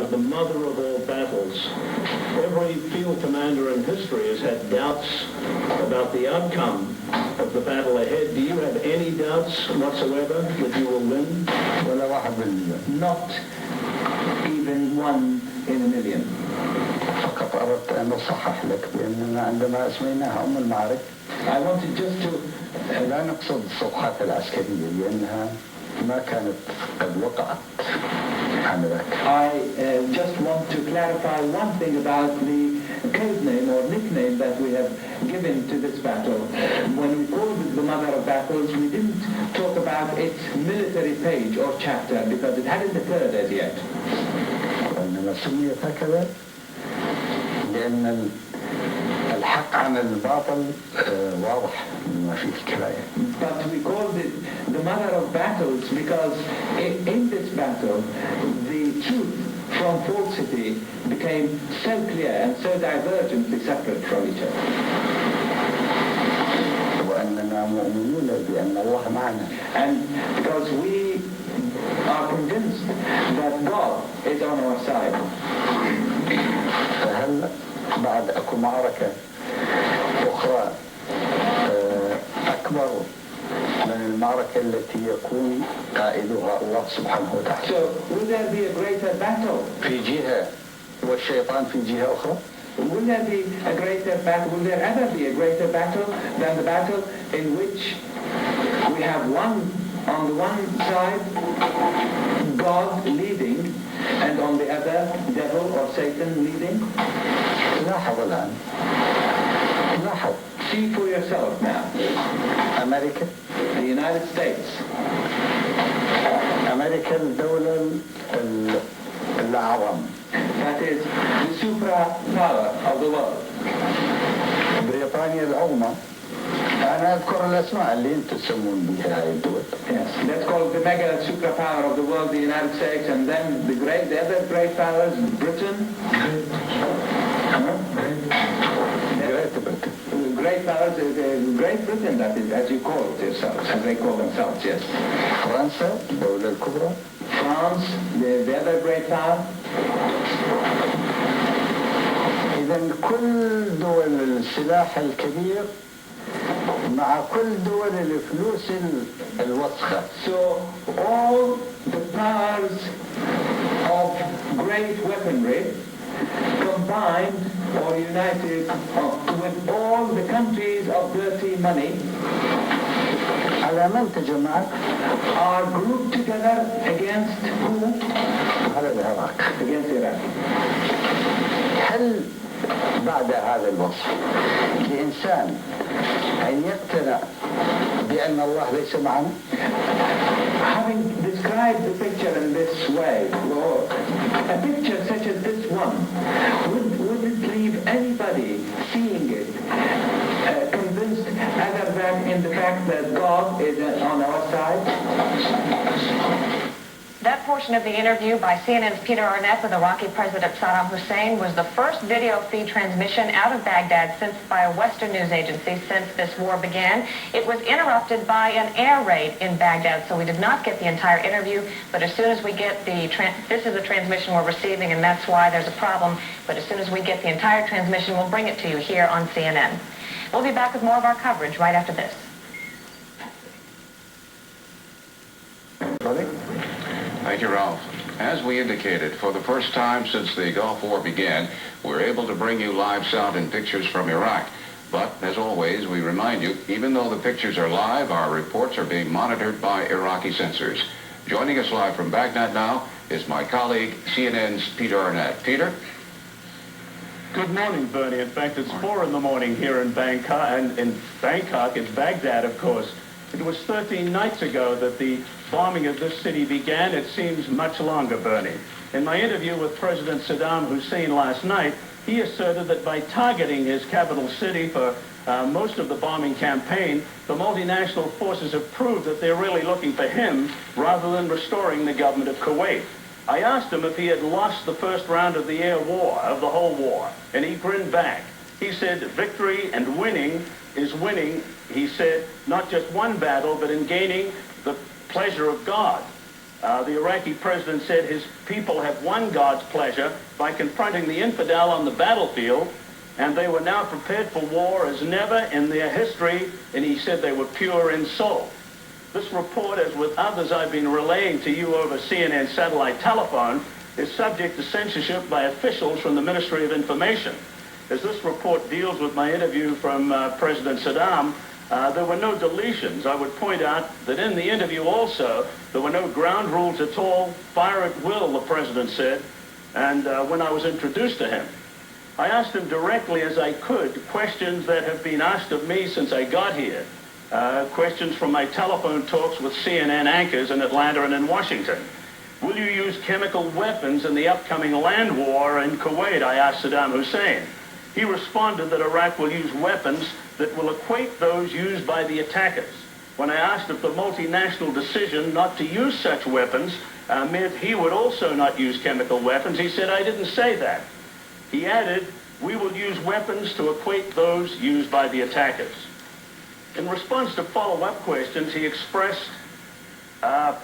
about the mother of all battles. Every field commander in history has had doubts about the outcome of the battle ahead. Do you have any doubts whatsoever that you will win? Not even 1 in a million. فقط أردت أن أصحح لك بأننا عندما أسميناها أم المعارك I wanted just to لا نقصد الصفحات العسكرية لأنها ما كانت قد وقعت آنذاك. I just want to clarify one thing about the code name or nickname that we have given to this battle. When we called it the mother of battles, we didn't talk about its military page or chapter because it hadn't occurred as yet. وإنما سميت هكذا لأن الحق عن الباطل واضح ما فيه الكراية. But we called it the mother of battles because in this battle the truth from falsity became so clear and so divergently separate from each other. وأننا مؤمنون بأن الله معنا. And because we are convinced that God is on our side. فهل بعد أكو معركة أخرى أكبر من المعركة التي يكون قائدها الله سبحانه وتعالى. So will there be a greater battle? في جهة والشيطان في جهة أخرى. Will there be a greater battle? Will there ever be a greater battle than the battle in which we have one on the one side God leading and on the other devil or Satan leading? لاحظ الآن. لاحظ. See for yourself now. أمريكا. The United States. أمريكا الدولة الأعظم. That is the superpower of the world. بريطانيا العظمى. أنا أذكر الأسماء اللي أنتم تسمون بها هاي الدول. Yes, let's call it the mega superpower of the world, the United States, and then the other great powers, Britain. Great powers, Great Britain, that is, as you call it yourselves, as they call themselves, yes. فرنسا الدولة الكبرى. France, the other great power. إذا كل دول السلاح الكبير مع كل دول الفلوس الوسخة. So all the powers of great weaponry combined or united with all the countries of dirty money على من تجمعت؟ are grouped together against who? على العراق. Against Iraq. هل بعد هذا الوصف لإنسان أن يقتنع بأن الله ليس معنا؟ Having described the picture in this way, or a picture such as this one, would it leave anybody seeing it convinced other than in the fact that God is on our side? That portion of the interview by CNN's Peter Arnett with Iraqi President Saddam Hussein was the first video feed transmission out of Baghdad by a Western news agency since this war began. It was interrupted by an air raid in Baghdad, so we did not get the entire interview, but as soon as we get this is the transmission we're receiving, and that's why there's a problem, but as soon as we get the entire transmission, we'll bring it to you here on CNN. We'll be back with more of our coverage right after this. Thank you, Ralph. As we indicated, for the first time since the Gulf War began, we're able to bring you live sound and pictures from Iraq. But, as always, we remind you, even though the pictures are live, our reports are being monitored by Iraqi censors. Joining us live from Baghdad now is my colleague, CNN's Peter Arnett. Peter? Good morning, Bernie. In fact, it's 4 in the morning here in Bangkok, and in Bangkok, it's Baghdad, of course. It was 13 nights ago that the bombing of this city began. It seems much longer, Bernie. In my interview with President Saddam Hussein last night, he asserted that by targeting his capital city for most of the bombing campaign, the multinational forces have proved that they're really looking for him rather than restoring the government of Kuwait. I asked him if he had lost the first round of the air war, of the whole war, and he grinned back. He said victory and winning is winning, he said, not just one battle, but in gaining the pleasure of God. The Iraqi president said his people have won God's pleasure by confronting the infidel on the battlefield, and they were now prepared for war as never in their history, and he said they were pure in soul. This report, as with others I've been relaying to you over CNN satellite telephone, is subject to censorship by officials from the Ministry of Information. As this report deals with my interview from President Saddam, there were no deletions. I would point out that in the interview also, there were no ground rules at all. Fire at will, the president said. And when I was introduced to him, I asked him directly as I could questions that have been asked of me since I got here. Questions from my telephone talks with CNN anchors in Atlanta and in Washington. Will you use chemical weapons in the upcoming land war in Kuwait? I asked Saddam Hussein. He responded that Iraq will use weapons that will equate those used by the attackers. When I asked if the multinational decision not to use such weapons meant he would also not use chemical weapons, he said, I didn't say that. He added, we will use weapons to equate those used by the attackers. In response to follow-up questions, he expressed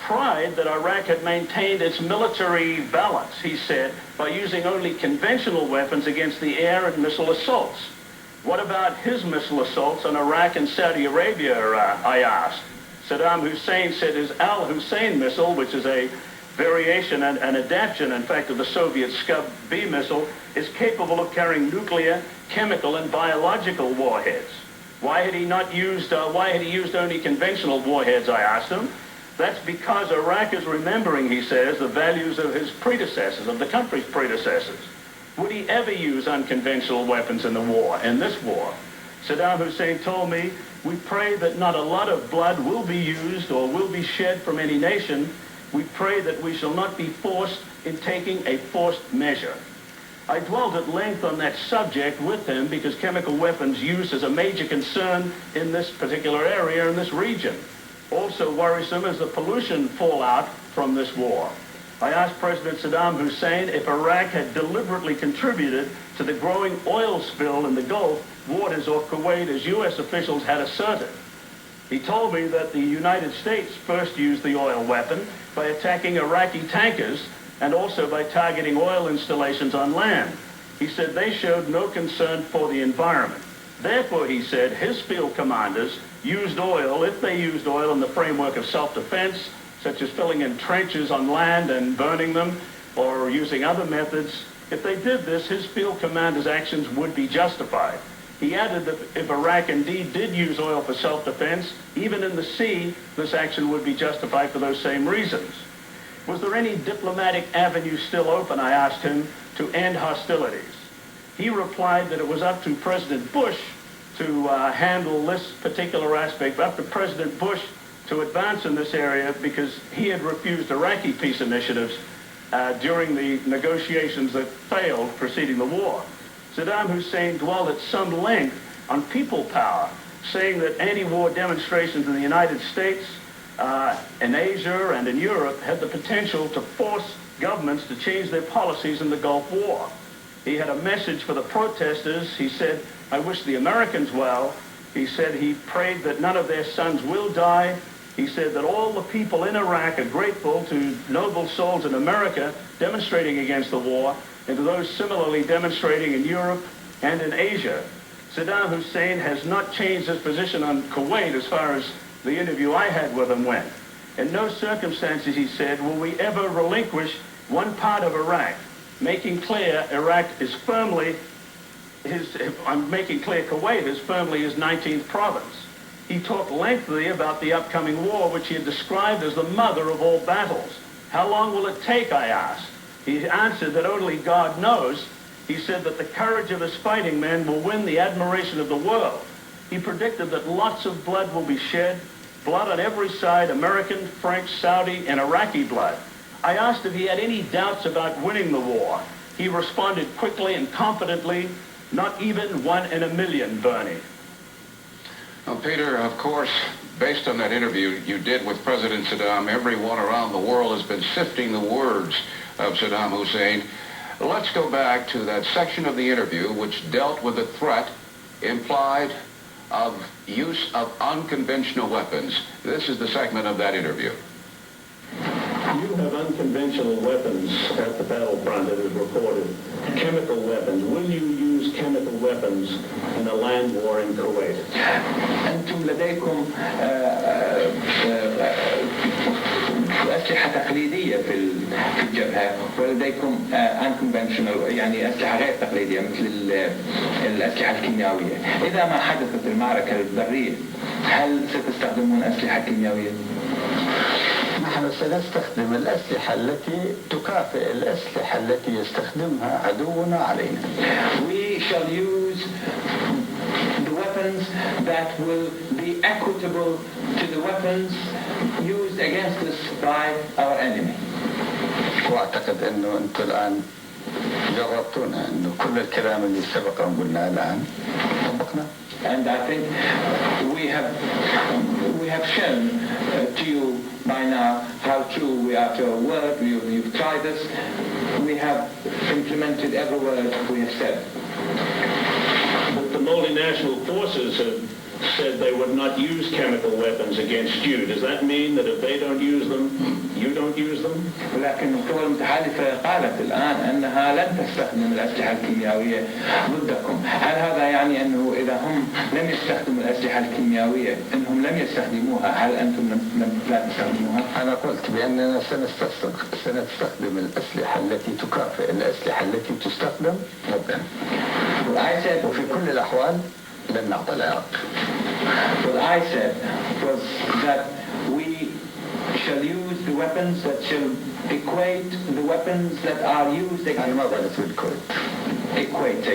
pride that Iraq had maintained its military balance, he said, by using only conventional weapons against the air and missile assaults. What about his missile assaults on Iraq and Saudi Arabia, I asked. Saddam Hussein said his Al-Hussein missile, which is a variation and an adaptation, in fact, of the Soviet Scud B missile, is capable of carrying nuclear, chemical, and biological warheads. Why had he used only conventional warheads, I asked him. That's because Iraq is remembering, he says, the values of his predecessors, of the country's predecessors. Would he ever use unconventional weapons in the war, in this war? Saddam Hussein told me, we pray that not a lot of blood will be used or will be shed from any nation. We pray that we shall not be forced in taking a forced measure. I dwelled at length on that subject with him because chemical weapons use is a major concern in this particular area, in this region. Also worrisome is the pollution fallout from this war. I asked President Saddam Hussein if Iraq had deliberately contributed to the growing oil spill in the Gulf waters off Kuwait, as U.S. officials had asserted. He told me that the United States first used the oil weapon by attacking Iraqi tankers and also by targeting oil installations on land. He said they showed no concern for the environment. Therefore, he said, his field commanders used oil, if they used oil in the framework of self-defense, such as filling in trenches on land and burning them, or using other methods. If they did this, his field commanders' actions would be justified. He added that if Iraq indeed did use oil for self-defense, even in the sea, this action would be justified for those same reasons. Was there any diplomatic avenue still open, I asked him, to end hostilities? He replied that it was up to President Bush to handle this particular aspect, up to President Bush to advance in this area because he had refused Iraqi peace initiatives during the negotiations that failed preceding the war. Saddam Hussein dwelled at some length on people power, saying that anti-war demonstrations in the United States, in Asia, and in Europe had the potential to force governments to change their policies in the Gulf War. He had a message for the protesters. He said, I wish the Americans well. He said he prayed that none of their sons will die. He said that all the people in Iraq are grateful to noble souls in America demonstrating against the war and to those similarly demonstrating in Europe and in Asia. Saddam Hussein has not changed his position on Kuwait as far as the interview I had with him went. In no circumstances, he said, will we ever relinquish one part of Iraq, making clear Iraq is firmly I'm making clear Kuwait is firmly his 19th province. He talked lengthily about the upcoming war, which he had described as the mother of all battles. How long will it take, I asked. He answered that only God knows. He said that the courage of his fighting men will win the admiration of the world. He predicted that lots of blood will be shed, blood on every side, American, French, Saudi, and Iraqi blood. I asked if he had any doubts about winning the war. He responded quickly and confidently, not even 1 in a million, Bernie. Well, Peter, of course, based on that interview you did with President Saddam, everyone around the world has been sifting the words of Saddam Hussein. Let's go back to that section of the interview which dealt with the threat implied of use of unconventional weapons. This is the segment of that interview. You have unconventional weapons at the battlefront, it is reported. Chemical weapons. Will you use chemical weapons in a land war in Kuwait? أنتم لديكم أسلحة تقليدية في الجبهة، ولديكم unconventional يعني أسلحة غير تقليدية مثل الأسلحة الكيميائية. إذا ما حدثت المعركة البرية هل ستستخدمون أسلحة كيميائية؟ نحن سنستخدم الأسلحة التي تكافئ الأسلحة التي يستخدمها عدونا علينا. We shall use the weapons that will be equitable to the weapons used against us by our enemy. وأعتقد أنه أنتم الآن جربتونا أنه كل الكلام اللي سبق أن قلناه الآن طبقنا. And I think we have shown to you by now how true we are to our word. You've tried this. We have implemented every word we have said. But the multinational forces have said they would not use chemical weapons against you. Does that mean that if they don't use them, you don't use them? ولكن القوى المتحالفة قالت الآن أنها لن تستخدم الأسلحة الكيميائية ضدكم. هل هذا يعني أنه إذا هم لم يستخدموا الأسلحة الكيميائية أنهم لم يستخدموها، هل أنتم لا تستخدموها؟ أنا قلت بأننا سنستخدم الأسلحة التي تكافئ الأسلحة التي تستخدم ضدنا. وفي كل الأحوال لن نعطي العراق. What I said was that we shall use the weapons that shall equate the weapons that are used against أنا ما قلت بالكويت. Equate,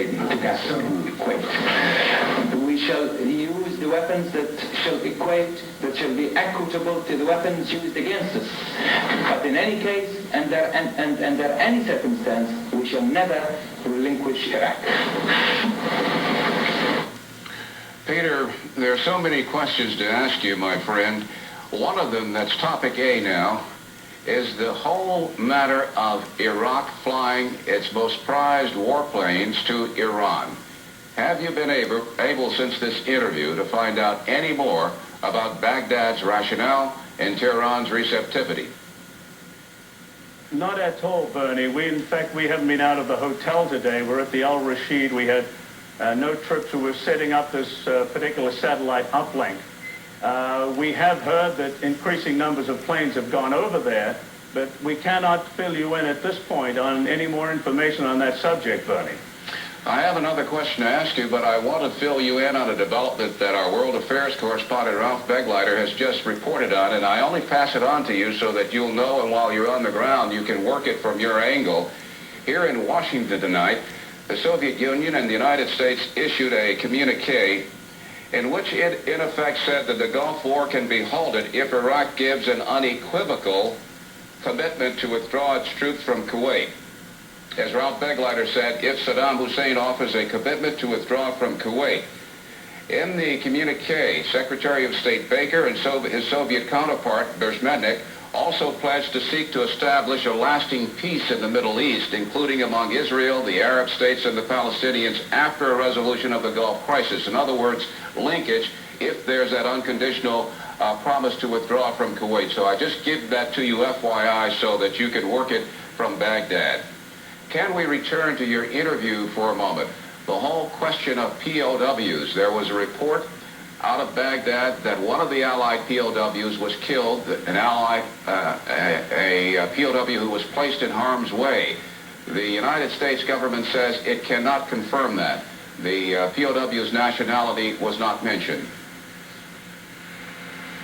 equate. We shall use the weapons that shall equate, that shall be equitable to the weapons used against us. But in any case, and under any circumstance, we shall never relinquish Iraq. Peter, there are so many questions to ask you, my friend. One of them that's topic A now is the whole matter of Iraq flying its most prized warplanes to Iran. Have you been able since this interview to find out any more about Baghdad's rationale and Tehran's receptivity? Not at all, Bernie. In fact, we haven't been out of the hotel today. We're at the Al Rashid. We had no trips. We were setting up this particular satellite uplink. We have heard that increasing numbers of planes have gone over there, but we cannot fill you in at this point on any more information on that subject, Bernie. I have another question to ask you, but I want to fill you in on a development that our World Affairs correspondent Ralph Begleiter has just reported on, and I only pass it on to you so that you'll know, and while you're on the ground, you can work it from your angle. Here in Washington tonight, the Soviet Union and the United States issued a communique in which it, in effect, said that the Gulf War can be halted if Iraq gives an unequivocal commitment to withdraw its troops from Kuwait. As Ralph Begleiter said, if Saddam Hussein offers a commitment to withdraw from Kuwait. In the communique, Secretary of State Baker and his Soviet counterpart, Bezmennik, also pledged to seek to establish a lasting peace in the Middle East, including among Israel, the Arab states, and the Palestinians after a resolution of the Gulf crisis. In other words, linkage if there's that unconditional promise to withdraw from Kuwait. So I just give that to you FYI so that you can work it from Baghdad. Can we return to your interview for a moment? The whole question of POWs. There was a report out of Baghdad that one of the Allied POWs was killed, an Allied, a POW who was placed in harm's way. The United States government says it cannot confirm that. The POW's nationality was not mentioned.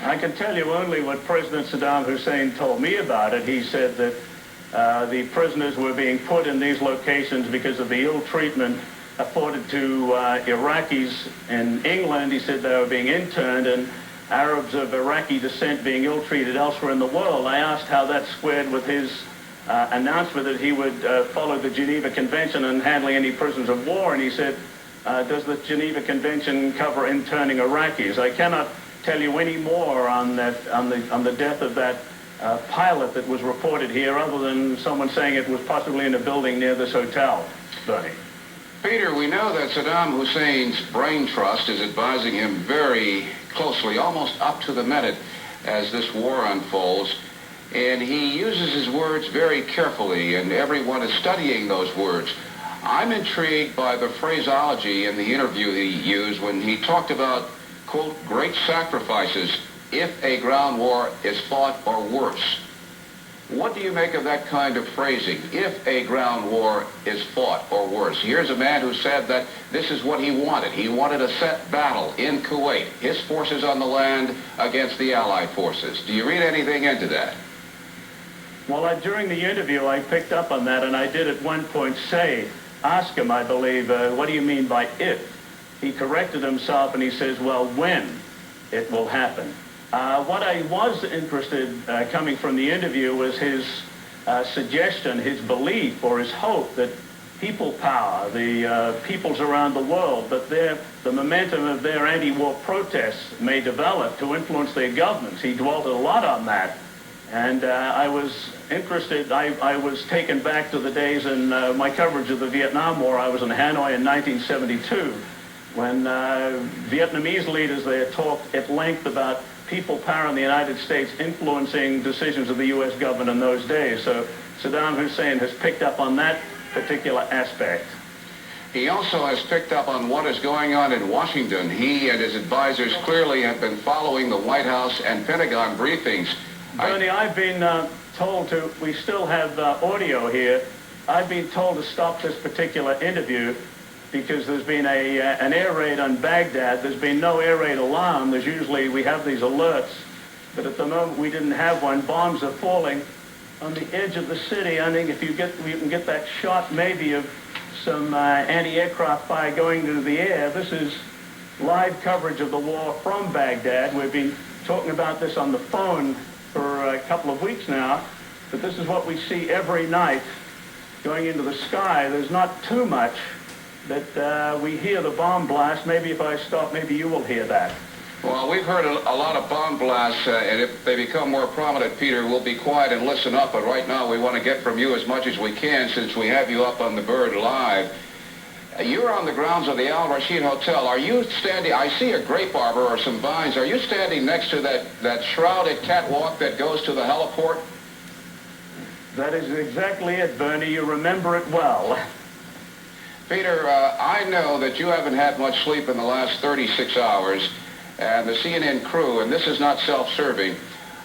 I can tell you only what President Saddam Hussein told me about it. He said that the prisoners were being put in these locations because of the ill treatment afforded to Iraqis in England. He said they were being interned, and Arabs of Iraqi descent being ill-treated elsewhere in the world. I asked how that squared with his announcement that he would follow the Geneva Convention on handling any prisoners of war, and he said, does the Geneva Convention cover interning Iraqis? I cannot tell you any more on that, on the death of that pilot that was reported here, other than someone saying it was possibly in a building near this hotel. Bernie. Peter, we know that Saddam Hussein's brain trust is advising him very closely, almost up to the minute, as this war unfolds. and he uses his words very carefully, and everyone is studying those words. I'm intrigued by the phraseology in the interview he used when he talked about, quote, great sacrifices if a ground war is fought or worse. What do you make of that kind of phrasing, if a ground war is fought or worse? Here's a man who said that this is what he wanted. He wanted a set battle in Kuwait, his forces on the land against the Allied forces. Do you read anything into that? Well, during the interview, I picked up on that, and I did at one point ask him, I believe, what do you mean by if? He corrected himself, and he says, well, when it will happen. What I was interested, coming from the interview, was his suggestion, his belief, or his hope that people power, the peoples around the world, that the momentum of their anti-war protests may develop to influence their governments. He dwelt a lot on that. And I was interested, I was taken back to the days in my coverage of the Vietnam War. I was in Hanoi in 1972 when Vietnamese leaders there talked at length about people power in the United States influencing decisions of the U.S. government in those days. So Saddam Hussein has picked up on that particular aspect. He also has picked up on what is going on in Washington. He and his advisors clearly have been following the White House and Pentagon briefings. Bernie, I've been told to, we still have audio here, I've been told to stop this particular interview because there's been an air raid on Baghdad. There's been no air raid alarm. There's usually, we have these alerts, but at the moment we didn't have one. Bombs are falling on the edge of the city. I think if you can get that shot maybe of some anti-aircraft fire going into the air. This is live coverage of the war from Baghdad. We've been talking about this on the phone for a couple of weeks now, but this is what we see every night going into the sky. There's not too much that we hear the bomb blast. Maybe if I stop, maybe you will hear that. Well, we've heard a lot of bomb blasts, and if they become more prominent, Peter, we'll be quiet and listen up. But right now, we want to get from you as much as we can since we have you up on the Bird live. You're on the grounds of the Al Rashid Hotel. Are you standing, I see a grape arbor or some vines. Are you standing next to that shrouded catwalk that goes to the heliport? That is exactly it, Bernie. You remember it well. Peter, I know that you haven't had much sleep in the last 36 hours, and the CNN crew, and this is not self-serving,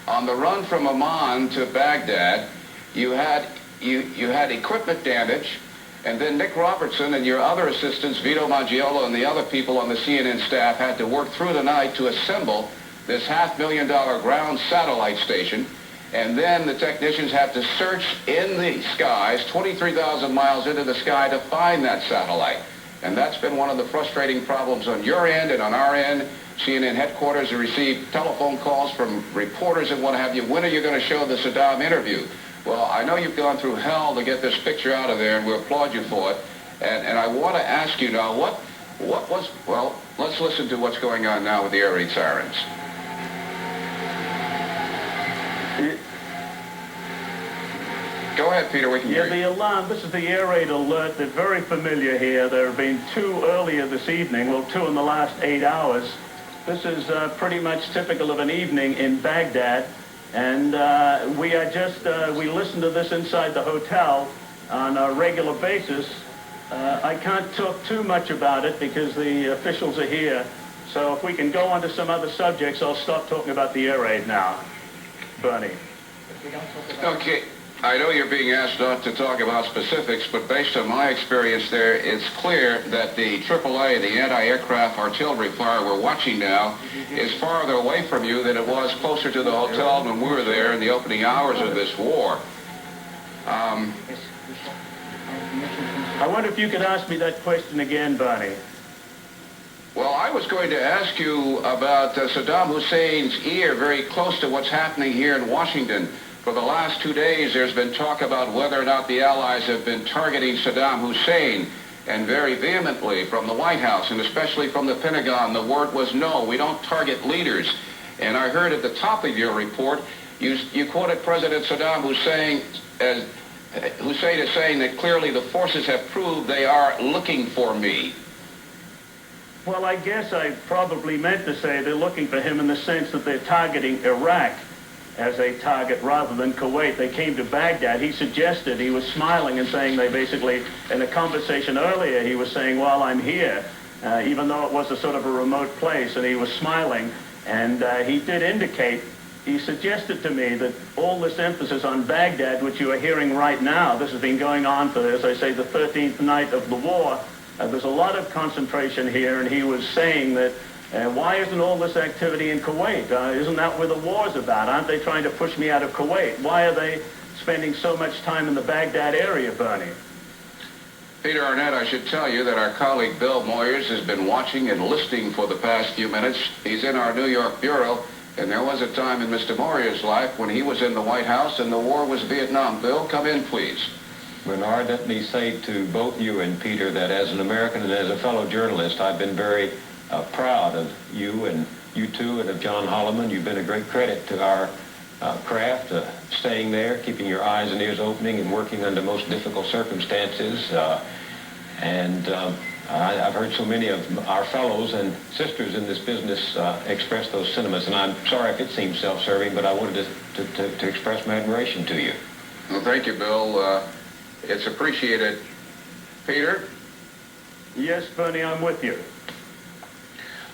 on the run from Amman to Baghdad, you had equipment damage, and then Nick Robertson and your other assistants, Vito Mangiolo and the other people on the CNN staff, had to work through the night to assemble this $500,000 ground satellite station. And then the technicians had to search in the skies, 23,000 miles into the sky, to find that satellite. And that's been one of the frustrating problems on your end and on our end. CNN headquarters have received telephone calls from reporters and what have you. When are you going to show the Saddam interview? Well, I know you've gone through hell to get this picture out of there, and we applaud you for it. And I want to ask you now, well, let's listen to what's going on now with the air raid sirens. Go ahead, Peter, we can hear you. The alarm, this is the air raid alert. They're very familiar here. There have been two earlier this evening, well, two in the last 8 hours. This is pretty much typical of an evening in Baghdad. And we listen to this inside the hotel on a regular basis. I can't talk too much about it because the officials are here. So if we can go on to some other subjects, I'll stop talking about the air raid now. Bernie. Okay. I know you're being asked not to talk about specifics, but based on my experience there, it's clear that the AAA, the anti-aircraft artillery fire we're watching now, is farther away from you than it was closer to the hotel when we were there in the opening hours of this war. I wonder if you could ask me that question again, Bernie. Well, I was going to ask you about Saddam Hussein's ear very close to what's happening here in Washington. For the last 2 days, there's been talk about whether or not the Allies have been targeting Saddam Hussein, and very vehemently from the White House, and especially from the Pentagon, the word was no, we don't target leaders. And I heard at the top of your report, you quoted President Saddam Hussein as Hussein is saying that clearly the forces have proved they are looking for me. Well, I guess I probably meant to say they're looking for him in the sense that they're targeting Iraq. as a target rather than Kuwait. They came to Baghdad. He suggested, he was smiling and saying they basically, in a conversation earlier, he was saying, well, I'm here, even though it was a sort of a remote place, and he was smiling. And he did indicate, he suggested to me that all this emphasis on Baghdad, which you are hearing right now, this has been going on for, as I say, the 13th night of the war. There's a lot of concentration here, and he was saying that why isn't all this activity in Kuwait? Isn't that where the war's about? Aren't they trying to push me out of Kuwait? Why are they spending so much time in the Baghdad area, Bernie? Peter Arnett, I should tell you that our colleague Bill Moyers has been watching and listening for the past few minutes. He's in our New York bureau, and there was a time in Mr. Moyers' life when he was in the White House and the war was Vietnam. Bill, come in, please. Bernard, let me say to both you and Peter that as an American and as a fellow journalist, I've been very proud of you and you two and of John Holloman. You've been a great credit to our craft, staying there, keeping your eyes and ears opening and working under most difficult circumstances. I've heard so many of our fellows and sisters in this business express those sentiments, and I'm sorry if it seems self-serving, but I wanted to express my admiration to you. Well, thank you, Bill. It's appreciated. Peter? Yes, Bernie, I'm with you.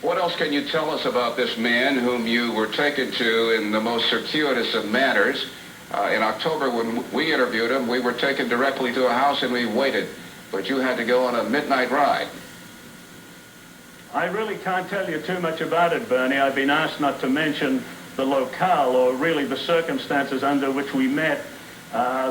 What else can you tell us about this man whom you were taken to in the most circuitous of manners? In October, when we interviewed him, we were taken directly to a house and we waited, but you had to go on a midnight ride. I really can't tell you too much about it, Bernie. I've been asked not to mention the locale or really the circumstances under which we met.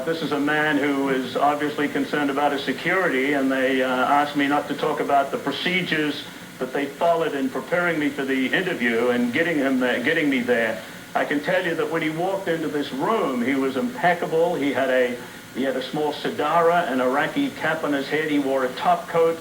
This is a man who is obviously concerned about his security, and they asked me not to talk about the procedures that they followed in preparing me for the interview and getting me there. I can tell you that when he walked into this room, he was impeccable. He had a small Sidara, an Iraqi cap on his head. He wore a top coat.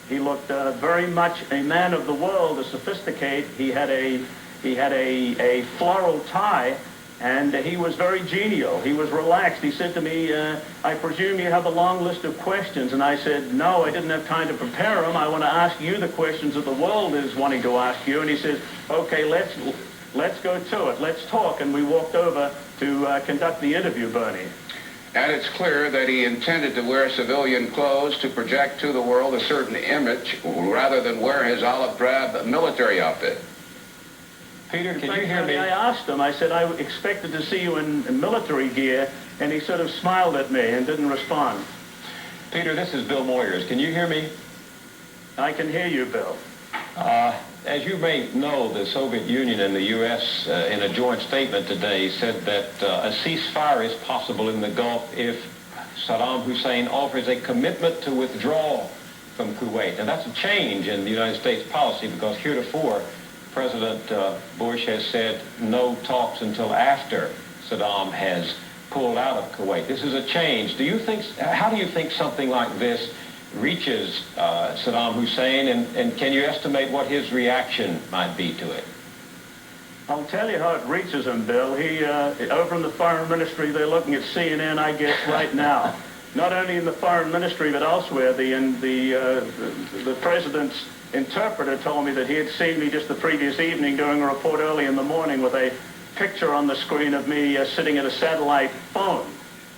He looked very much a man of the world, a sophisticate. He had a floral tie, and he was very genial. He was relaxed. He said to me, I presume you have a long list of questions. And I said, no, I didn't have time to prepare them. I want to ask you the questions that the world is wanting to ask you. And he says, okay, let's go to it. Let's talk. And we walked over to conduct the interview, Bernie. And it's clear that he intended to wear civilian clothes to project to the world a certain image rather than wear his olive drab military outfit. Peter, can you hear me? I asked him, I said, I expected to see you in military gear, and he sort of smiled at me and didn't respond. Peter, this is Bill Moyers. Can you hear me? I can hear you, Bill. As you may know, the Soviet Union and the U.S. In a joint statement today said that a ceasefire is possible in the Gulf if Saddam Hussein offers a commitment to withdraw from Kuwait. And that's a change in the United States policy, because heretofore President Bush has said no talks until after Saddam has pulled out of Kuwait. This is a change. How do you think something like this reaches Saddam Hussein, and can you estimate what his reaction might be to it? I'll tell you how it reaches him, Bill. He, over in the Foreign Ministry, they're looking at CNN, I guess, right now. Not only in the Foreign Ministry, but elsewhere. The President's interpreter told me that he had seen me just the previous evening doing a report early in the morning with a picture on the screen of me sitting at a satellite phone.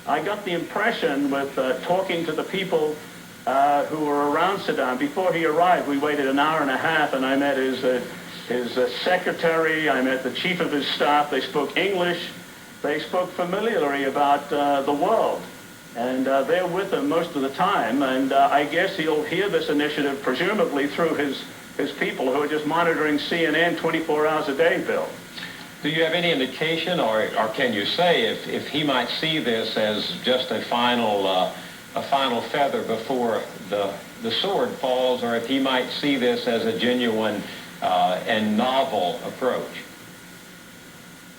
I got the impression with talking to the people who were around Saddam. Before he arrived, we waited an hour and a half, and I met his secretary, I met the chief of his staff. They spoke English. They spoke familiarly about the world. And they're with him most of the time, and I guess he'll hear this initiative presumably through his people who are just monitoring CNN 24 hours a day, Bill. Do you have any indication, or can you say if he might see this as just a final feather before the sword falls, or if he might see this as a genuine and novel approach?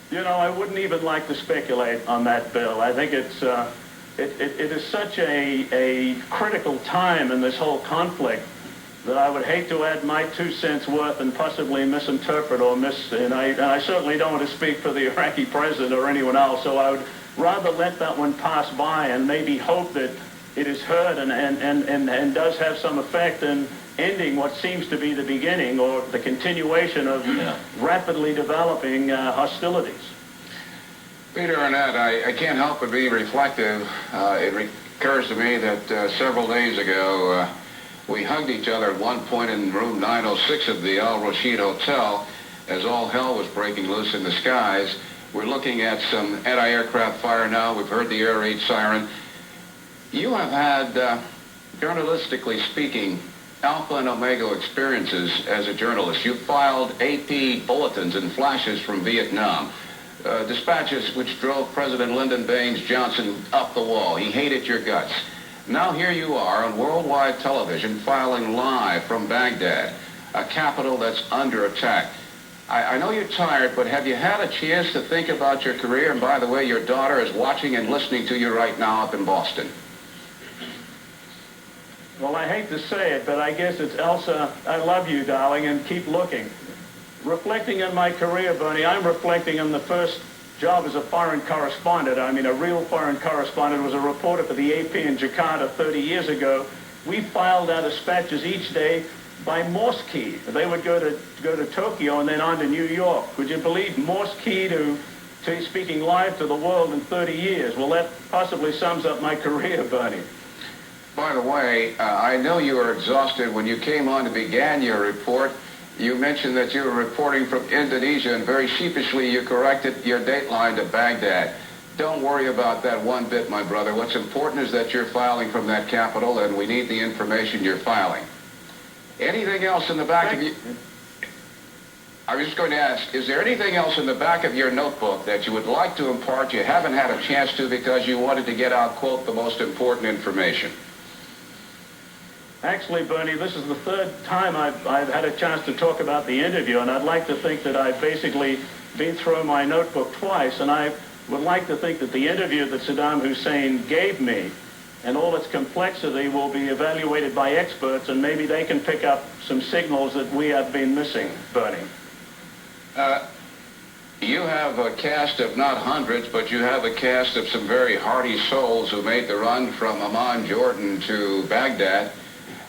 You know, I wouldn't even like to speculate on that, Bill. I think it is such a critical time in this whole conflict that I would hate to add my 2 cents worth and possibly misinterpret or and I certainly don't want to speak for the Iraqi president or anyone else, so I would rather let that one pass by and maybe hope that it is heard and does have some effect in ending what seems to be the beginning or the continuation of rapidly developing hostilities. Peter Arnett, I can't help but be reflective. It occurs to me that several days ago we hugged each other at one point in room 906 of the Al Rashid Hotel as all hell was breaking loose in the skies. We're looking at some anti-aircraft fire now. We've heard the air raid siren. You have had, journalistically speaking, alpha and omega experiences as a journalist. You filed AP bulletins and flashes from Vietnam. Dispatches which drove President Lyndon Baines Johnson up the wall. He hated your guts. Now here you are on worldwide television filing live from Baghdad, a capital that's under attack. I know you're tired, but have you had a chance to think about your career? And by the way, your daughter is watching and listening to you right now up in Boston. Well, I hate to say it, but I guess it's Elsa, I love you, darling, and keep looking. Reflecting on my career, Bernie, I'm reflecting on the first job as a foreign correspondent. I mean, a real foreign correspondent. Was a reporter for the AP in Jakarta 30 years ago. We filed our dispatches each day by Morse key. They would go to Tokyo and then on to New York. Would you believe Morse key to speaking live to the world in 30 years? Well, that possibly sums up my career, Bernie. By the way, I know you were exhausted when you came on and began your report. You mentioned that you were reporting from Indonesia, and very sheepishly you corrected your dateline to Baghdad. Don't worry about that one bit, my brother. What's important is that you're filing from that capital, and we need the information you're filing. Anything else in the back of you? I was just going to ask, is there anything else in the back of your notebook that you would like to impart you haven't had a chance to because you wanted to get out, quote, the most important information? Actually, Bernie, this is the third time I've had a chance to talk about the interview, and I'd like to think that I've basically been through my notebook twice, and I would like to think that the interview that Saddam Hussein gave me and all its complexity will be evaluated by experts, and maybe they can pick up some signals that we have been missing, Bernie. You have a cast of not hundreds, but you have a cast of some very hardy souls who made the run from Amman, Jordan to Baghdad.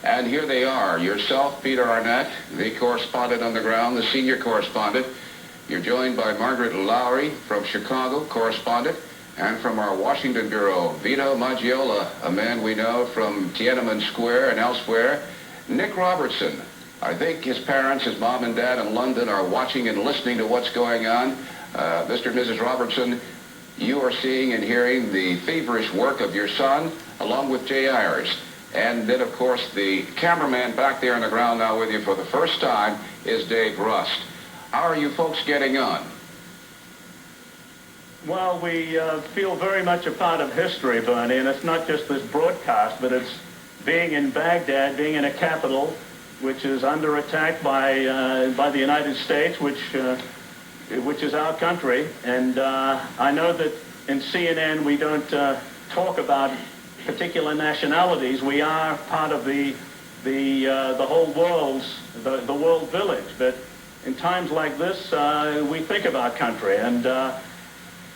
And here they are, yourself, Peter Arnett, the correspondent on the ground, the senior correspondent. You're joined by Margaret Lowry from Chicago, correspondent, and from our Washington Bureau, Vito Maggiola, a man we know from Tiananmen Square and elsewhere. Nick Robertson, I think his parents, his mom and dad in London are watching and listening to what's going on. Mr. and Mrs. Robertson, you are seeing and hearing the feverish work of your son, along with Jay Ayers. And then, of course, the cameraman back there on the ground now with you for the first time is Dave Rust. How are you folks getting on? Well, we feel very much a part of history, Bernie, and it's not just this broadcast, but it's being in Baghdad, being in a capital which is under attack by the United States, which is our country. And I know that in CNN we don't talk about particular nationalities. We are part of the whole world's, the world village. But in times like this, we think about country. And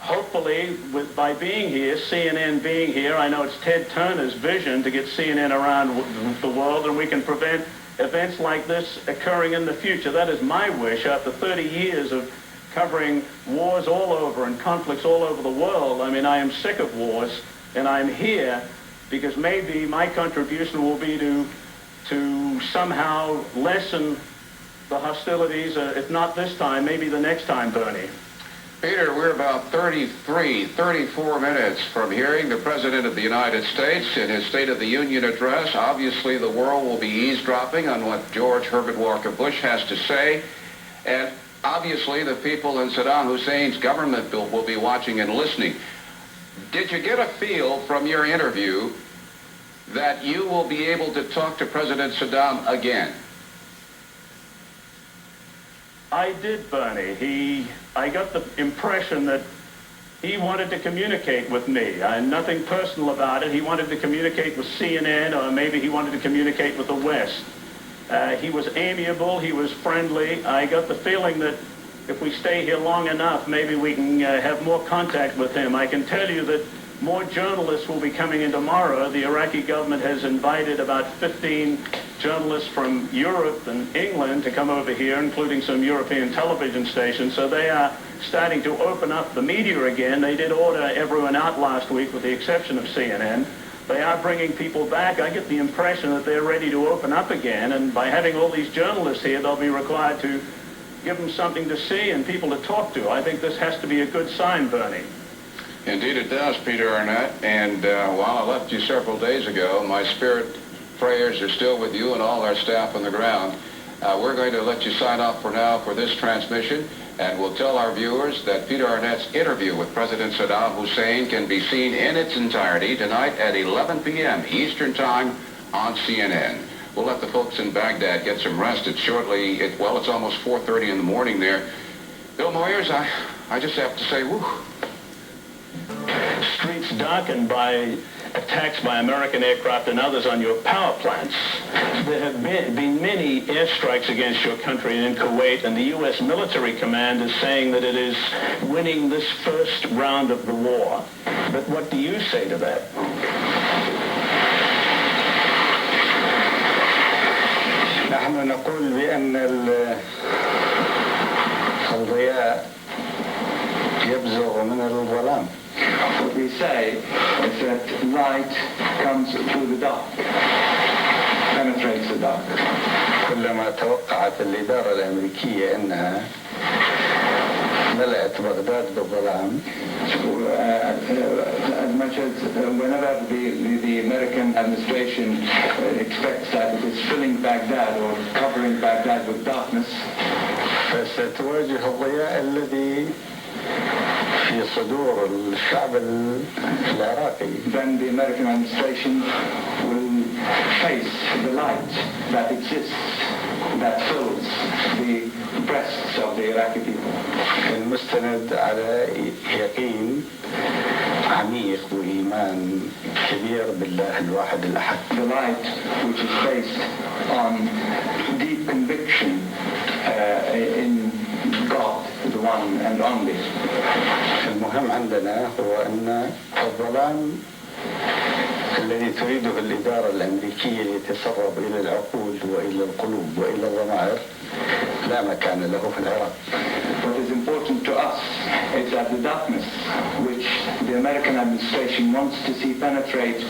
hopefully, by being here, CNN being here, I know it's Ted Turner's vision to get CNN around the world, and we can prevent events like this occurring in the future. That is my wish. After 30 years of covering wars all over and conflicts all over the world, I mean, I am sick of wars, and I'm here because maybe my contribution will be to somehow lessen the hostilities, if not this time, maybe the next time, Bernie. Peter, we're about 34 minutes from hearing the President of the United States in his State of the Union address. Obviously, the world will be eavesdropping on what George Herbert Walker Bush has to say. And obviously, the people in Saddam Hussein's government will be watching and listening. Did you get a feel from your interview that you will be able to talk to President Saddam again? I did, Bernie. I got the impression that he wanted to communicate with me. Nothing personal about it. He wanted to communicate with CNN, or maybe he wanted to communicate with the West. He was amiable. He was friendly. I got the feeling that if we stay here long enough, maybe we can have more contact with him. I can tell you that more journalists will be coming in tomorrow. The Iraqi government has invited about 15 journalists from Europe and England to come over here, including some European television stations. So they are starting to open up the media again. They did order everyone out last week with the exception of CNN. They are bringing people back. I get the impression that they're ready to open up again, and by having all these journalists here, they'll be required to give them something to see and people to talk to. I think this has to be a good sign, Bernie. Indeed it does, Peter Arnett. And while I left you several days ago, my spirit prayers are still with you and all our staff on the ground. We're going to let you sign off for now for this transmission, and we'll tell our viewers that Peter Arnett's interview with President Saddam Hussein can be seen in its entirety tonight at 11 p.m. Eastern Time on CNN. We'll let the folks in Baghdad get some rest. It's shortly, it's almost 4:30 in the morning there. Bill Moyers, I just have to say, woo. Streets darkened by attacks by American aircraft and others on your power plants. There have been many airstrikes against your country in Kuwait, and the U.S. military command is saying that it is winning this first round of the war. But what do you say to that? نحن نقول بأن الضياء يبزغ من الظلام. What we say is that light comes through the dark, penetrates the dark. كلما توقعت الإدارة الأمريكية أنها ملأت بغداد بالظلام. As much as whenever the American administration expects that it is filling Baghdad or covering Baghdad with darkness, فستواجه الضياء الذي في صدور الشعب العراقي. then the American administration will face the light that exists, that fills the breasts of the Iraqi people. المستند على يقين عميق وإيمان كبير بالله الواحد الأحد. The light which is based on deep conviction in God, the one and only. المهم عندنا هو أن الظلام الذي تريده الإدارة الأمريكية ليتسرب إلى العقول وإلى القلوب وإلى الضمائر لا مكان له في العراق. What is important to us is that the darkness which the American administration wants to see penetrate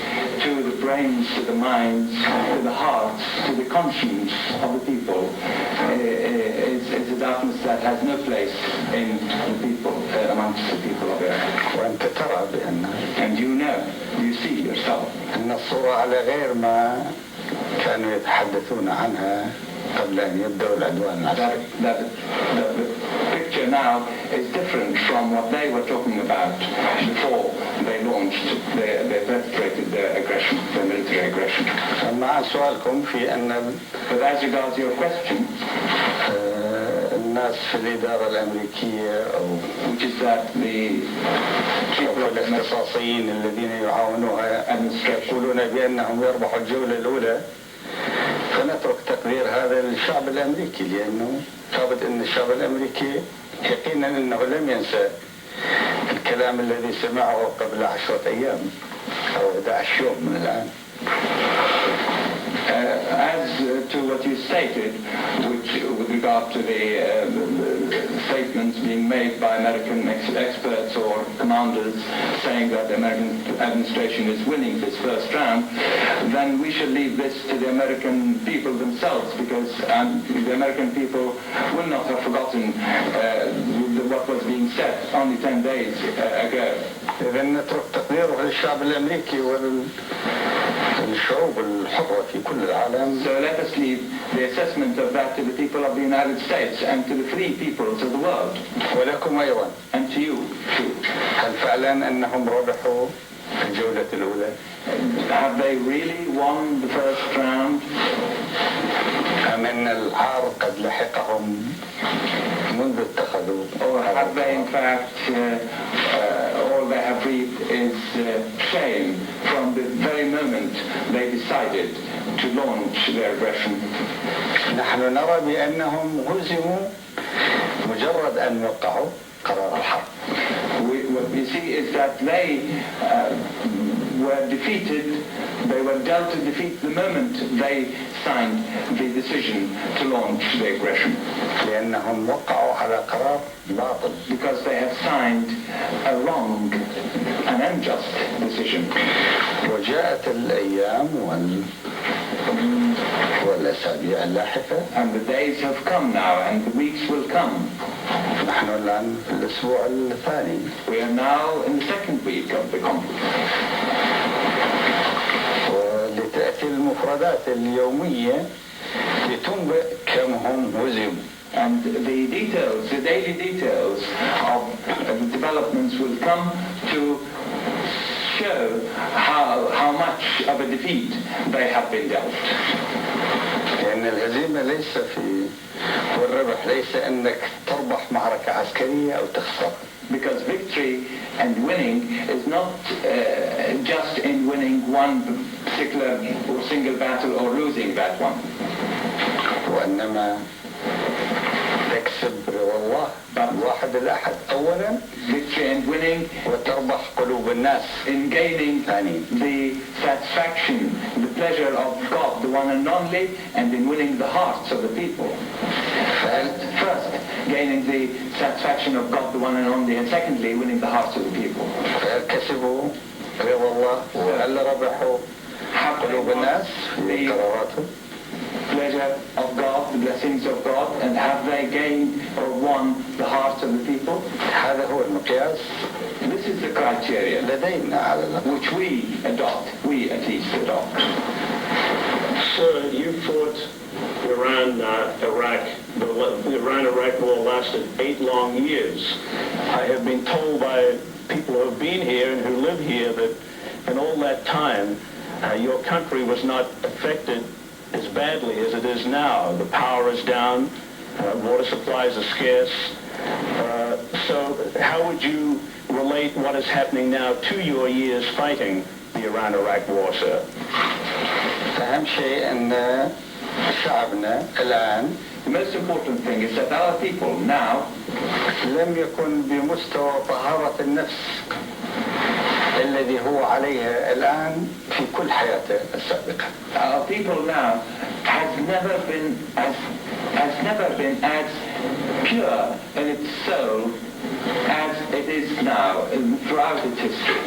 to the brains, to the minds, to the hearts, to the conscience of the people is a darkness that has no place in the people, amongst the people of Iraq. وأنت ترى بأن And you know, you see yourself, أن الصورة على غير ما كانوا يتحدثون عنها قبل أن يبدأوا العدوان العسكري. that the picture now is different from what they were talking about before they launched, they perpetrated their aggression, their military aggression. مع سؤالكم في أن But as regards your question, الناس في الإدارة الأمريكية أو which is that the people of the الاختصاصيين الذين يعاونوها يقولون بأنهم يربحوا الجولة الأولى، فنترك تقدير هذا للشعب الأمريكي، لأنه ثابت أن الشعب الأمريكي يقينا أنه لم ينسى الكلام الذي سمعه قبل 10 أيام أو 11 يوم من الآن. As to what you stated, which with regard to the statements being made by American experts or commanders saying that the American administration is winning this first round, then we should leave this to the American people themselves, because the American people will not have forgotten what was being said only 10 days ago. إذا نترك تقديره للشعب الأمريكي والشعوب الحرة في كل العالم. So let us leave the assessment of that to the people of the United States and to the free peoples of the world. ولكم أيضا. And to you too. هل فعلا أنهم ربحوا الجولة الأولى؟ Have they really won the first round? أم أن العار قد لحقهم منذ اتخذوا؟ Or have they in fact all they have reaped is shame from the very moment they decided to launch their aggression? نحن نرى بأنهم هزموا مجرد أن وقعوا قرار الحرب. What we see is that they were defeated They were dealt a defeat the moment they signed the decision to launch the aggression. لأنهم وقعوا على قرار باطل. Because they have signed a wrong, an unjust decision. وجاءت الأيام والأسابيع اللاحقة. And the days have come now, and the weeks will come. نحن الآن في الأسبوع الثاني. We are now in the second week of the conflict. ولتأتي المفردات اليومية لتنبئ كم هم هزموا. And the details, the daily details of the developments will come to show how much of a defeat they have been dealt. لأن الهزيمة ليس والربح ليس أنك تربح معركة عسكرية أو تخسر. Because victory and winning is not just in winning one particular or single battle or losing that one. وإنما تكسب رضا الله الواحد الأحد أولا. Victory and winning. وتربح قلوب الناس. In gaining the satisfaction, the pleasure of God, the one and only, and in winning the hearts of the people. First, gaining the satisfaction of God, the one and only, and secondly, winning the hearts of the people. فكسبوا رضا الله وهل ربحوا قلوب الناس في قراراتهم. Pleasure of God, the blessings of God, and have they gained or won the hearts of the people? هذا هو المقياس. This is the criteria لدينا على الأقل. which we adopt, we at least adopt. Sir, you fought Iraq. The Iran-Iraq war lasted 8 long years. I have been told by people who have been here and who live here that in all that time, your country was not affected as badly as it is now. The power is down, water supplies are scarce. So how would you relate what is happening now to your years fighting the Iran-Iraq war, sir? أهم شيء أن شعبنا الآن The most important thing is that our people now لم يكن بمستوى طهارة النفس الذي هو عليها الآن في كل حياته السابقة. Our people now has never been as pure in its soul as it is now throughout its history.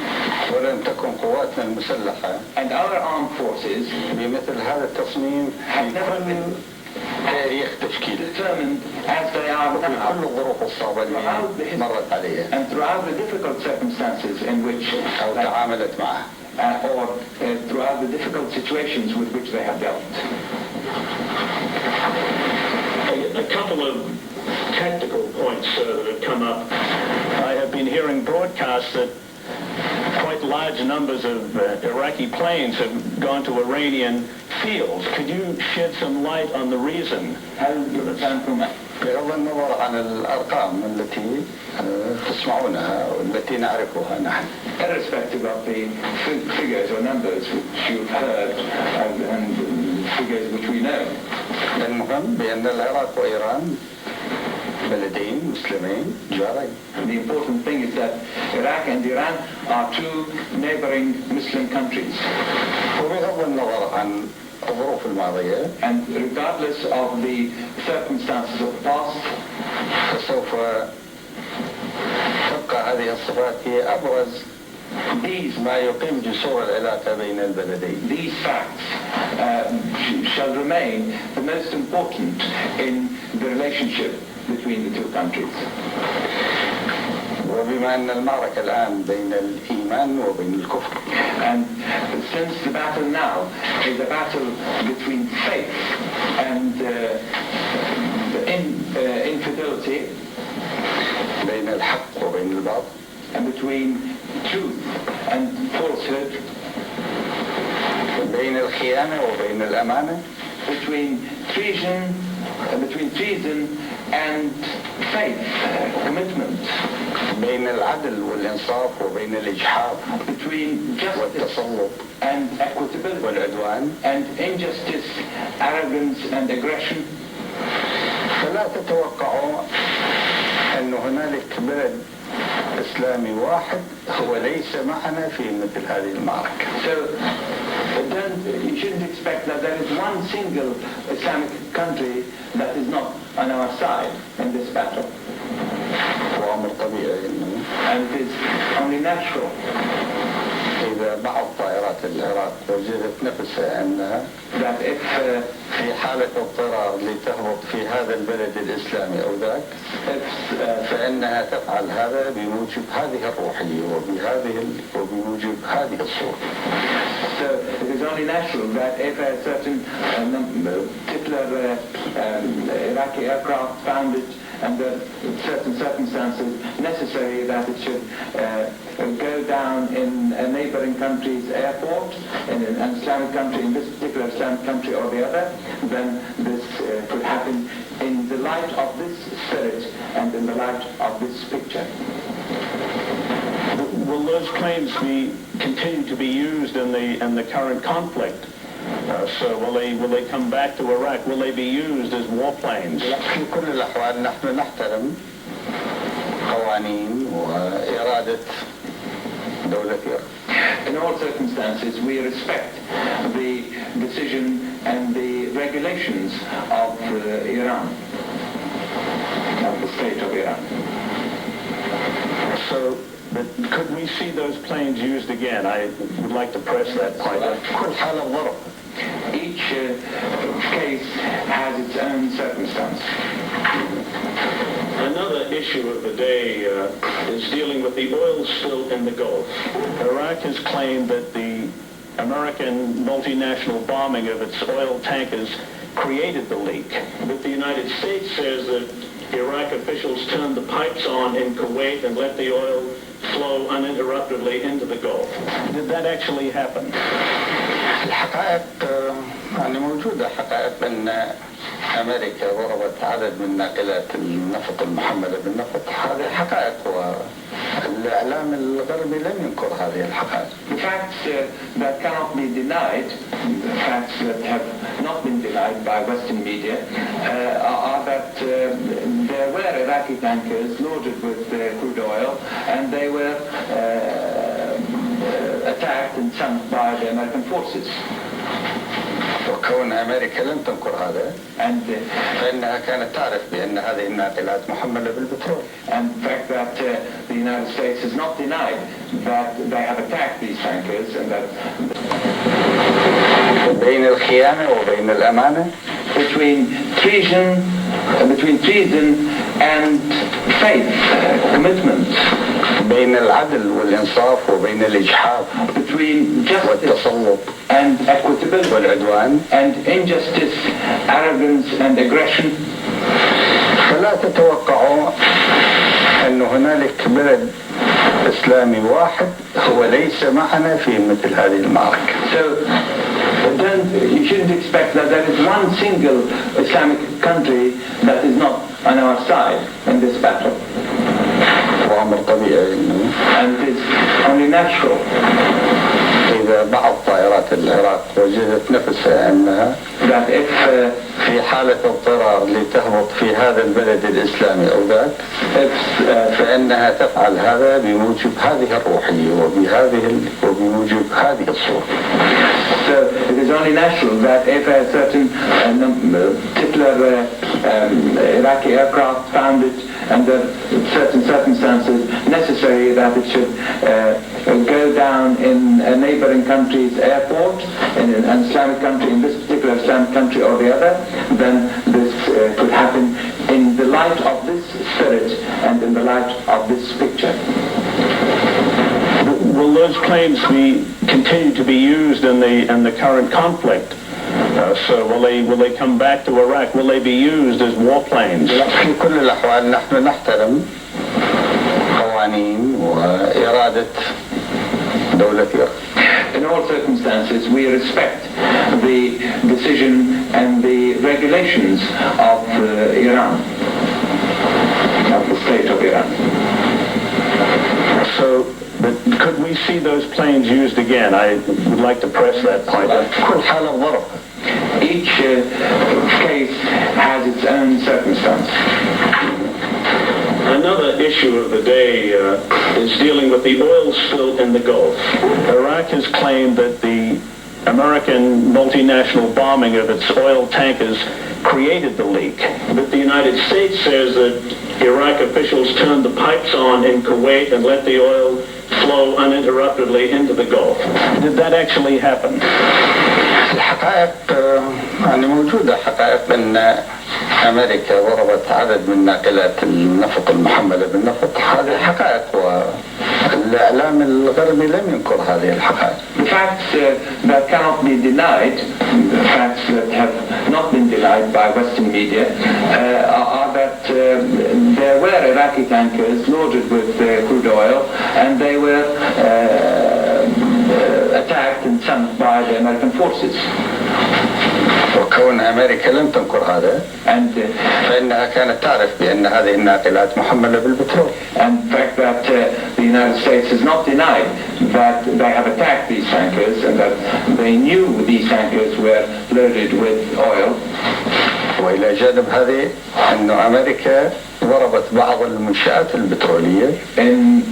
ولم تكن قواتنا المسلحة And our armed forces بمثل هذا التصميم have never been تاريخ تشكيله determined as they are في now. كل الظروف الصعبة اللي مرت عليها And throughout the difficult circumstances in which أو تعاملت معها. or throughout the difficult situations with which they have dealt. A couple of tactical points that have come up. I have been hearing broadcasts that quite large numbers of Iraqi planes have gone to Iranian fields. Could you shed some light on the reason? بغض النظر عن الأرقام التي تسمعونها والتي نعرفها نحن. Irrespective of the figures or numbers which you've heard and figures which we know. المهم بأن العراق وإيران بلدين مسلمين جارين. The important thing is that Iraq and Iran are two neighboring Muslim countries. وبغض النظر عن الظروف الماضية. And regardless of the circumstances of the past, فسوف تبقى هذه الصفات هي أبرز ما يقيم جسور العلاقة بين البلدين. These facts shall remain the most important in the relationship between the two countries. وبما أن المعركة الآن بين الإيمان وبين الكفر. And since the battle now is a battle between faith and infidelity, بين الحق وبين الباطل. and between truth and falsehood, بين الخيانة وبين الأمانة. between treason and faith, commitment, بين العدل والإنصاف وبين الإجحاف between justice والتسلط and equitability, والعدوان. and injustice, arrogance and aggression. فلا تتوقعوا أن هنالك بلد إسلامي واحد هو ليس معنا في مثل هذه المعركة. So You shouldn't expect that there is one single Islamic country that is not on our side in this battle. وأمر طبيعي إنه And it is only natural إذا بعض طائرات العراق وجدت نفسها أنها that if في حالة اضطرار لتهبط في هذا البلد الإسلامي أو ذاك فإنها تفعل هذا بموجب هذه الروحية وبموجب هذه الصورة. So it is only natural that if a certain particular Iraqi aircraft found it under certain circumstances necessary that it should go down in a neighboring country's airport, in an Islamic country, in this particular Islamic country or the other, then this could happen in the light of this spirit and in the light of this picture. Will those planes continue to be used in the current conflict? So will they come back to Iraq? Will they be used as warplanes? في كل الأحوال نحن نحترم قوانين وإرادة دولة إيران. In all circumstances, we respect the decision and the regulations of Iran, of the state of Iran. So, but could we see those planes used again? I would like to press that point. كل حالة ظرف. Each case has its own circumstance. Another issue of the day is dealing with the oil spill in the Gulf. Iraq has claimed that the American multinational bombing of its oil tankers created the leak. But the United States says that Iraq officials turned the pipes on in Kuwait and let the oil flow uninterruptedly into the Gulf. Did that actually happen? الحقائق يعني موجودة حقائق أن أمريكا ضربت عدد من ناقلات النفط المحملة بالنفط. هذه حقائق والإعلام الغربي لم ينكر هذه الحقائق. The facts that cannot be denied, the facts that have not been denied by Western media, are that there were Iraqi tankers loaded with crude oil and they were attacked and sunk by the American forces. وكون أمريكا لم تنكر هذا فإنها كانت تعرف بأن هذه الناقلات محملة بالبترول. And the fact that the United States has not denied that they have attacked these tankers and that بين الخيانة وبين الأمانة between treason and faith, commitment, بين العدل والإنصاف وبين الإجحاف between justice والتسلط and equitability والعدوان and injustice, arrogance and aggression. فلا تتوقعوا أن هنالك بلد إسلامي واحد هو ليس معنا في مثل هذه المعركة. So you shouldn't expect that there is one single Islamic country that is not on our side in this battle. وأمر طبيعي إنه And it is only natural إذا بعض طائرات العراق وجدت نفسها أنها that if في حالة اضطرار لتهبط في هذا البلد الإسلامي أو ذاك فإنها تفعل هذا بموجب هذه الروحية وبموجب هذه الصورة. So it is only natural that if a certain particular Iraqi aircraft found it under certain circumstances necessary that it should go down in a neighboring country's airport, in an Islamic country, in this particular Islamic country or the other, then this could happen in the light of this spirit and in the light of this picture. Will those planes continue to be used in the current conflict? So will they come back to Iraq? Will they be used as warplanes? في كل الأحوال نحن نحترم قوانين وإرادة دولة إيران. In all circumstances, we respect the decision and the regulations of Iran, of the state of Iran. So, but could we see those planes used again? I would like to press that point. كل حالة ظرف. Each case has its own circumstance. Another issue of the day is dealing with the oil spill in the Gulf. Iraq has claimed that the American multinational bombing of its oil tankers created the leak. But the United States says that Iraq officials turned the pipes on in Kuwait and let the oil flow uninterruptedly into the Gulf. Did that actually happen? الحقائق يعني موجودة حقائق أن أمريكا ضربت عدد من ناقلات النفط المحملة بالنفط. هذه حقائق والإعلام الغربي لم ينكر هذه الحقائق. The facts that cannot be denied, the facts that have not been denied by Western media, are that there were Iraqi tankers loaded with crude oil, and they were attacked and sunk by the American forces. وكون أمريكا لم تنكر هذا فإنها كانت تعرف بأن هذه الناقلات محملة بالبترول. And the fact that the United States has not denied that they have attacked these tankers and that they knew these tankers were loaded with oil. وإلى جانب هذه أن أمريكا ضربت بعض المنشآت البترولية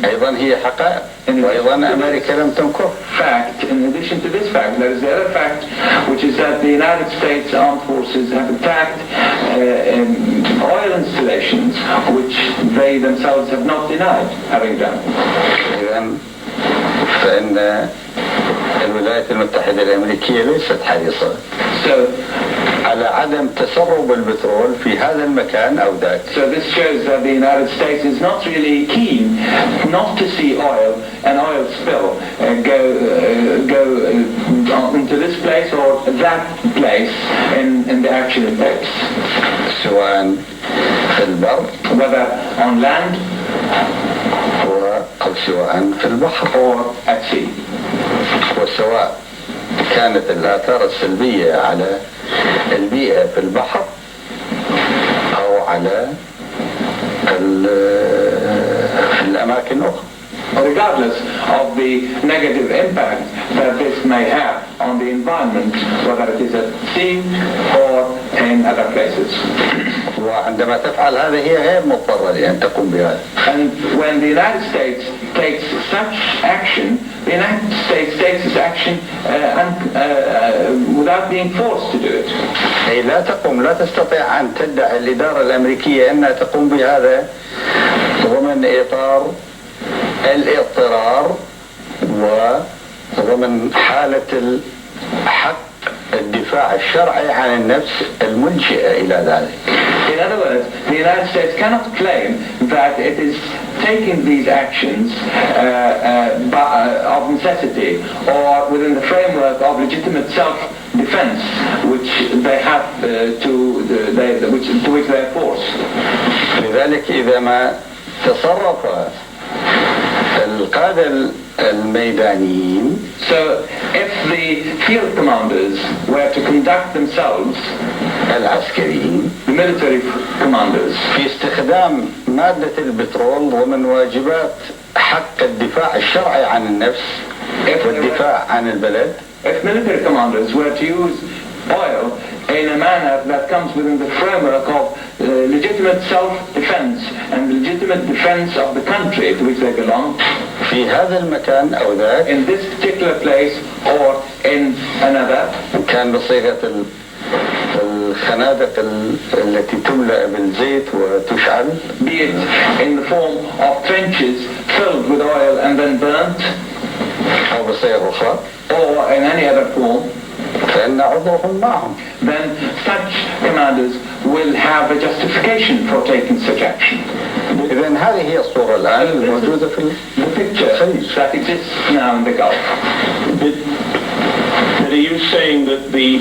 أيضا هي حقائق وأيضا أمريكا لم تنكر. Fact, in addition to this fact, there is the other fact, which is that the United States Armed Forces have attacked oil installations, which they themselves have not denied having done. إذن فإن الولايات المتحدة الأمريكية ليست حريصة على عدم تسرب البترول في هذا المكان أو ذاك. So this shows that the United States is not really keen not to see an oil spill go into this place or that place in the actual place. سواء في البر whether on land أو سواء في البحر or at sea. وسواء كانت الآثار السلبية على البيئة في البحر أو على الأماكن الأخرى. Regardless of the negative impact that this may have on the environment, whether it is at sea or in other places. وعندما تفعل هذا هي غير مضطرة لأن تقوم بهذا. And when the United States takes such action, the United States takes this action without being forced to do it. أي لا تستطيع أن تدعي الإدارة الأمريكية أنها تقوم بهذا ضمن إطار الاضطرار وضمن حالة حق الدفاع الشرعي عن النفس الملجئة إلى ذلك. In other words, the United States cannot claim that it is taking these actions of necessity or within the framework of legitimate self-defense, which they have to which they are forced. لذلك إذا ما تصرف القادة الميدانيين So if the field commanders were to conduct themselves, العسكريين the military commanders, في استخدام مادة البترول ضمن واجبات حق الدفاع الشرعي عن النفس والدفاع عن البلد, if military commanders were to use oil in a manner that comes within the framework of legitimate self-defense and the legitimate defense of the country to which they belong, في هذا المكان أو ذاك, in this particular place or in another, كان بصيغة الخنادق التي تملأ بالزيت وتشعل, be it in the form of trenches filled with oil and then burnt, أو بصيغة أخرى, or in any other form, فإن عذرهم معهم. then such commanders will have a justification for taking such action. إذن هذه هي الصورة الآن الموجودة في the picture that exists now in the Gulf. Are you saying that the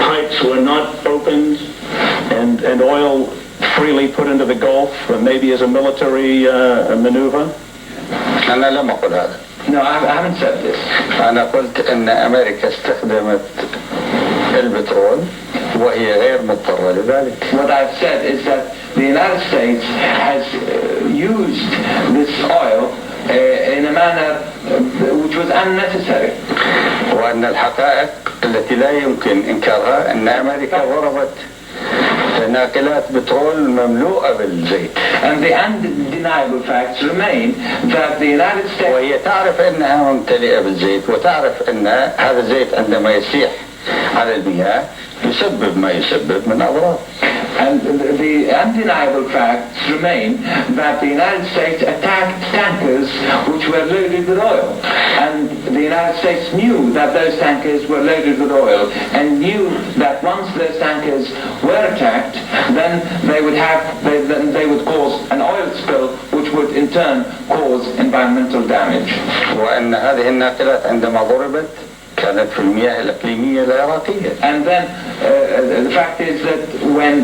pipes were not opened and oil freely put into the Gulf, maybe as a military maneuver? أنا لم أقل هذا. No, I haven't said this. أنا قلت أن أمريكا استخدمت البترول وهي غير مضطرة لذلك. What I've said is that the United States has used this oil in a manner which was unnecessary. وأن الحقائق التي لا يمكن إنكارها أن أمريكا ضربت ناقلات بترول مملوءة بالزيت. And the undeniable facts remain that the United States... وهي تعرف أنها ممتلئة بالزيت وتعرف أن هذا الزيت عندما يسيح على المياه يسبب ما يسبب من أضرار. And the undeniable facts remain that the United States attacked tankers which were loaded with oil. And the United States knew that those tankers were loaded with oil and knew that once those tankers were attacked, then they would cause an oil spill which would in turn cause environmental damage. وأن هذه الناقلات عندما ضربت كانت في المياه الإقليمية العراقية. And then the fact is that when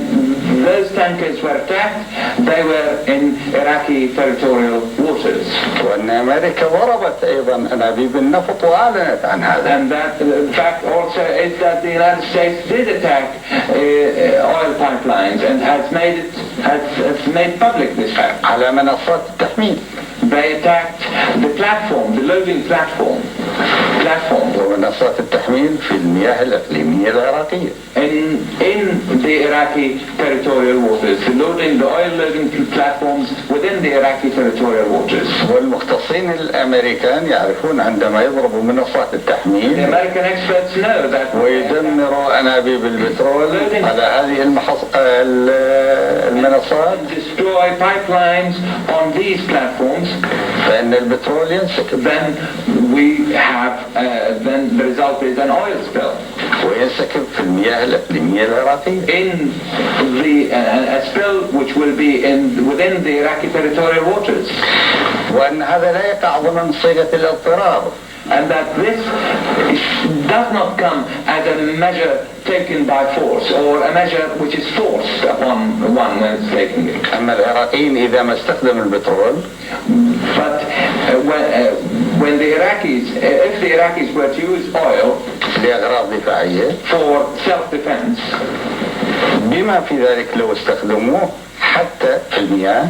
those tankers were attacked, they were in Iraqi territorial waters. وأن أمريكا ضربت أيضا أنابيب النفط وأعلنت عن هذا. And that the fact also is that the United States did attack oil pipelines and has made public this fact. على منصات التحميل. They attacked the platform, the loading platform. ومنصات التحميل في المياه الإقليمية العراقية. In the Iraqi territorial waters, the oil loading platforms within the Iraqi territorial waters. والمختصين الأمريكان يعرفون عندما يضربوا منصات التحميل The American experts know that ويدمروا أنابيب البترول على هذه المنصات destroy pipelines on these platforms, فإن البترول ينسكب. Then the result is an oil spill. وينسكب في المياه الإقليمية العراقية. In a spill which will be within the Iraqi territorial waters. وأن هذا لا يقع ضمن صيغة الاضطرار. And that this does not come as a measure taken by force or a measure which is forced upon one when it's taking it. أما العراقيين إذا ما استخدموا البترول But when the Iraqis, if the Iraqis were to use oil لأغراض دفاعية for self-defense, بما في ذلك لو استخدموه حتى في المياه,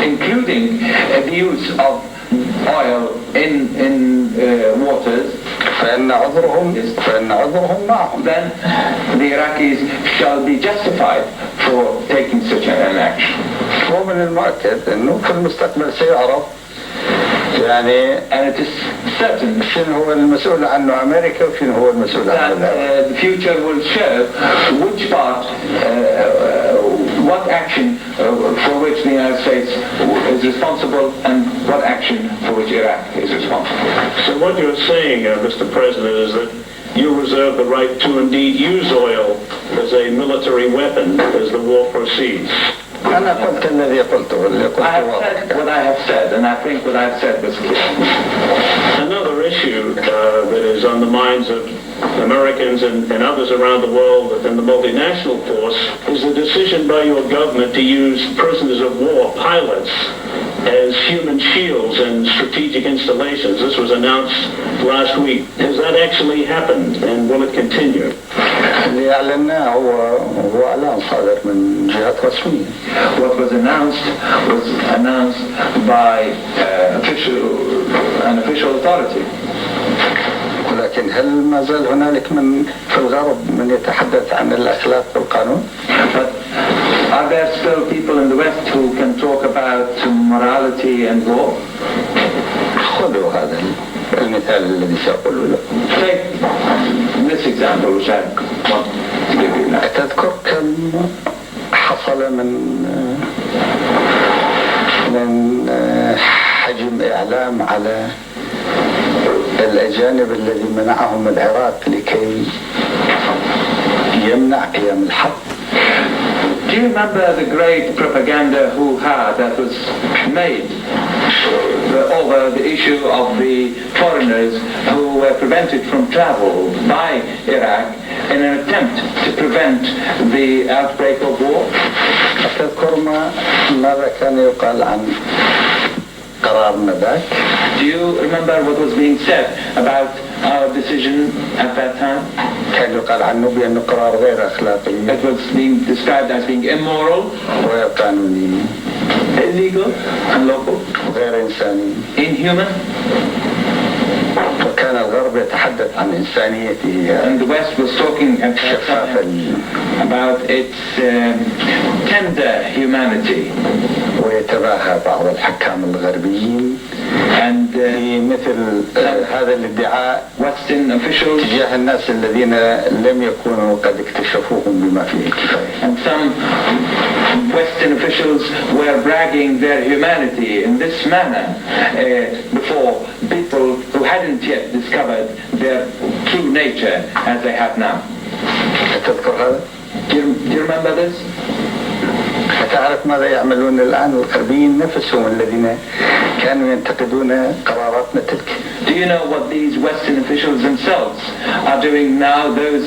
including the use of oil in waters, فإن عذرهم معهم. Then the Iraqis shall be justified for taking such an action. ومن المؤكد أنه في المستقبل سيعرف يعني And it is certain شنو هو المسؤول عنه أمريكا وشنو هو المسؤول عنه that the future will show which part, what action for which the United States is responsible and what action for which Iraq is responsible. So what you're saying, Mr. President, is that you reserve the right to indeed use oil as a military weapon as the war proceeds. أنا قلت الذي قلته. I have said what I have said, and I think what I have said was clear. Another issue that is on the minds of Americans and others around the world within the multinational force is the decision by your government to use prisoners of war pilots as human shields in strategic installations. This was announced last week. Has that actually happened, and will it continue? اللي أعلناه هو إعلان صادر من جهات رسمية. What was announced by an official authority. ولكن هل ما زال هنالك في الغرب من يتحدث عن الأخلاق والقانون؟ But are there still people in the West who can talk about morality and law? خذوا هذا المثال الذي سأقوله لكم. Take this example which I want to give you now. تذكر كم حصل من حجم إعلام على الأجانب الذي منعهم العراق لكي يمنع قيام الحرب. Do you remember the great propaganda that was made over the issue of the foreigners who were prevented from travel by Iraq in an attempt to prevent the outbreak of war? أتذكر ماذا كان يقال عن قرارنا ذاك؟ Do you remember what was being said about our decision at that time? كان يقال عنه بأنه قرار غير أخلاقي. It was being described as being immoral, غير قانوني, illegal, unlawful, غير إنساني. inhuman. وكان الغرب يتحدث يتحدث عن إنسانيته And the West was talking الشفافة about its tender humanity. ويتباهى بعض الحكام الغربيين And مثل هذا الادعاء Western officials تجاه الناس الذين لم يكونوا قد اكتشفوهم بما فيه الكفاية. and some Western officials were bragging their humanity in this manner before people who hadn't yet discovered their true nature as they have now. أتذكر هذا؟ Do you remember this? أتعرف ماذا يعملون الآن الغربيين نفسهم الذين كانوا ينتقدون قراراتنا تلك؟ Do you know what these Western officials themselves are doing now, those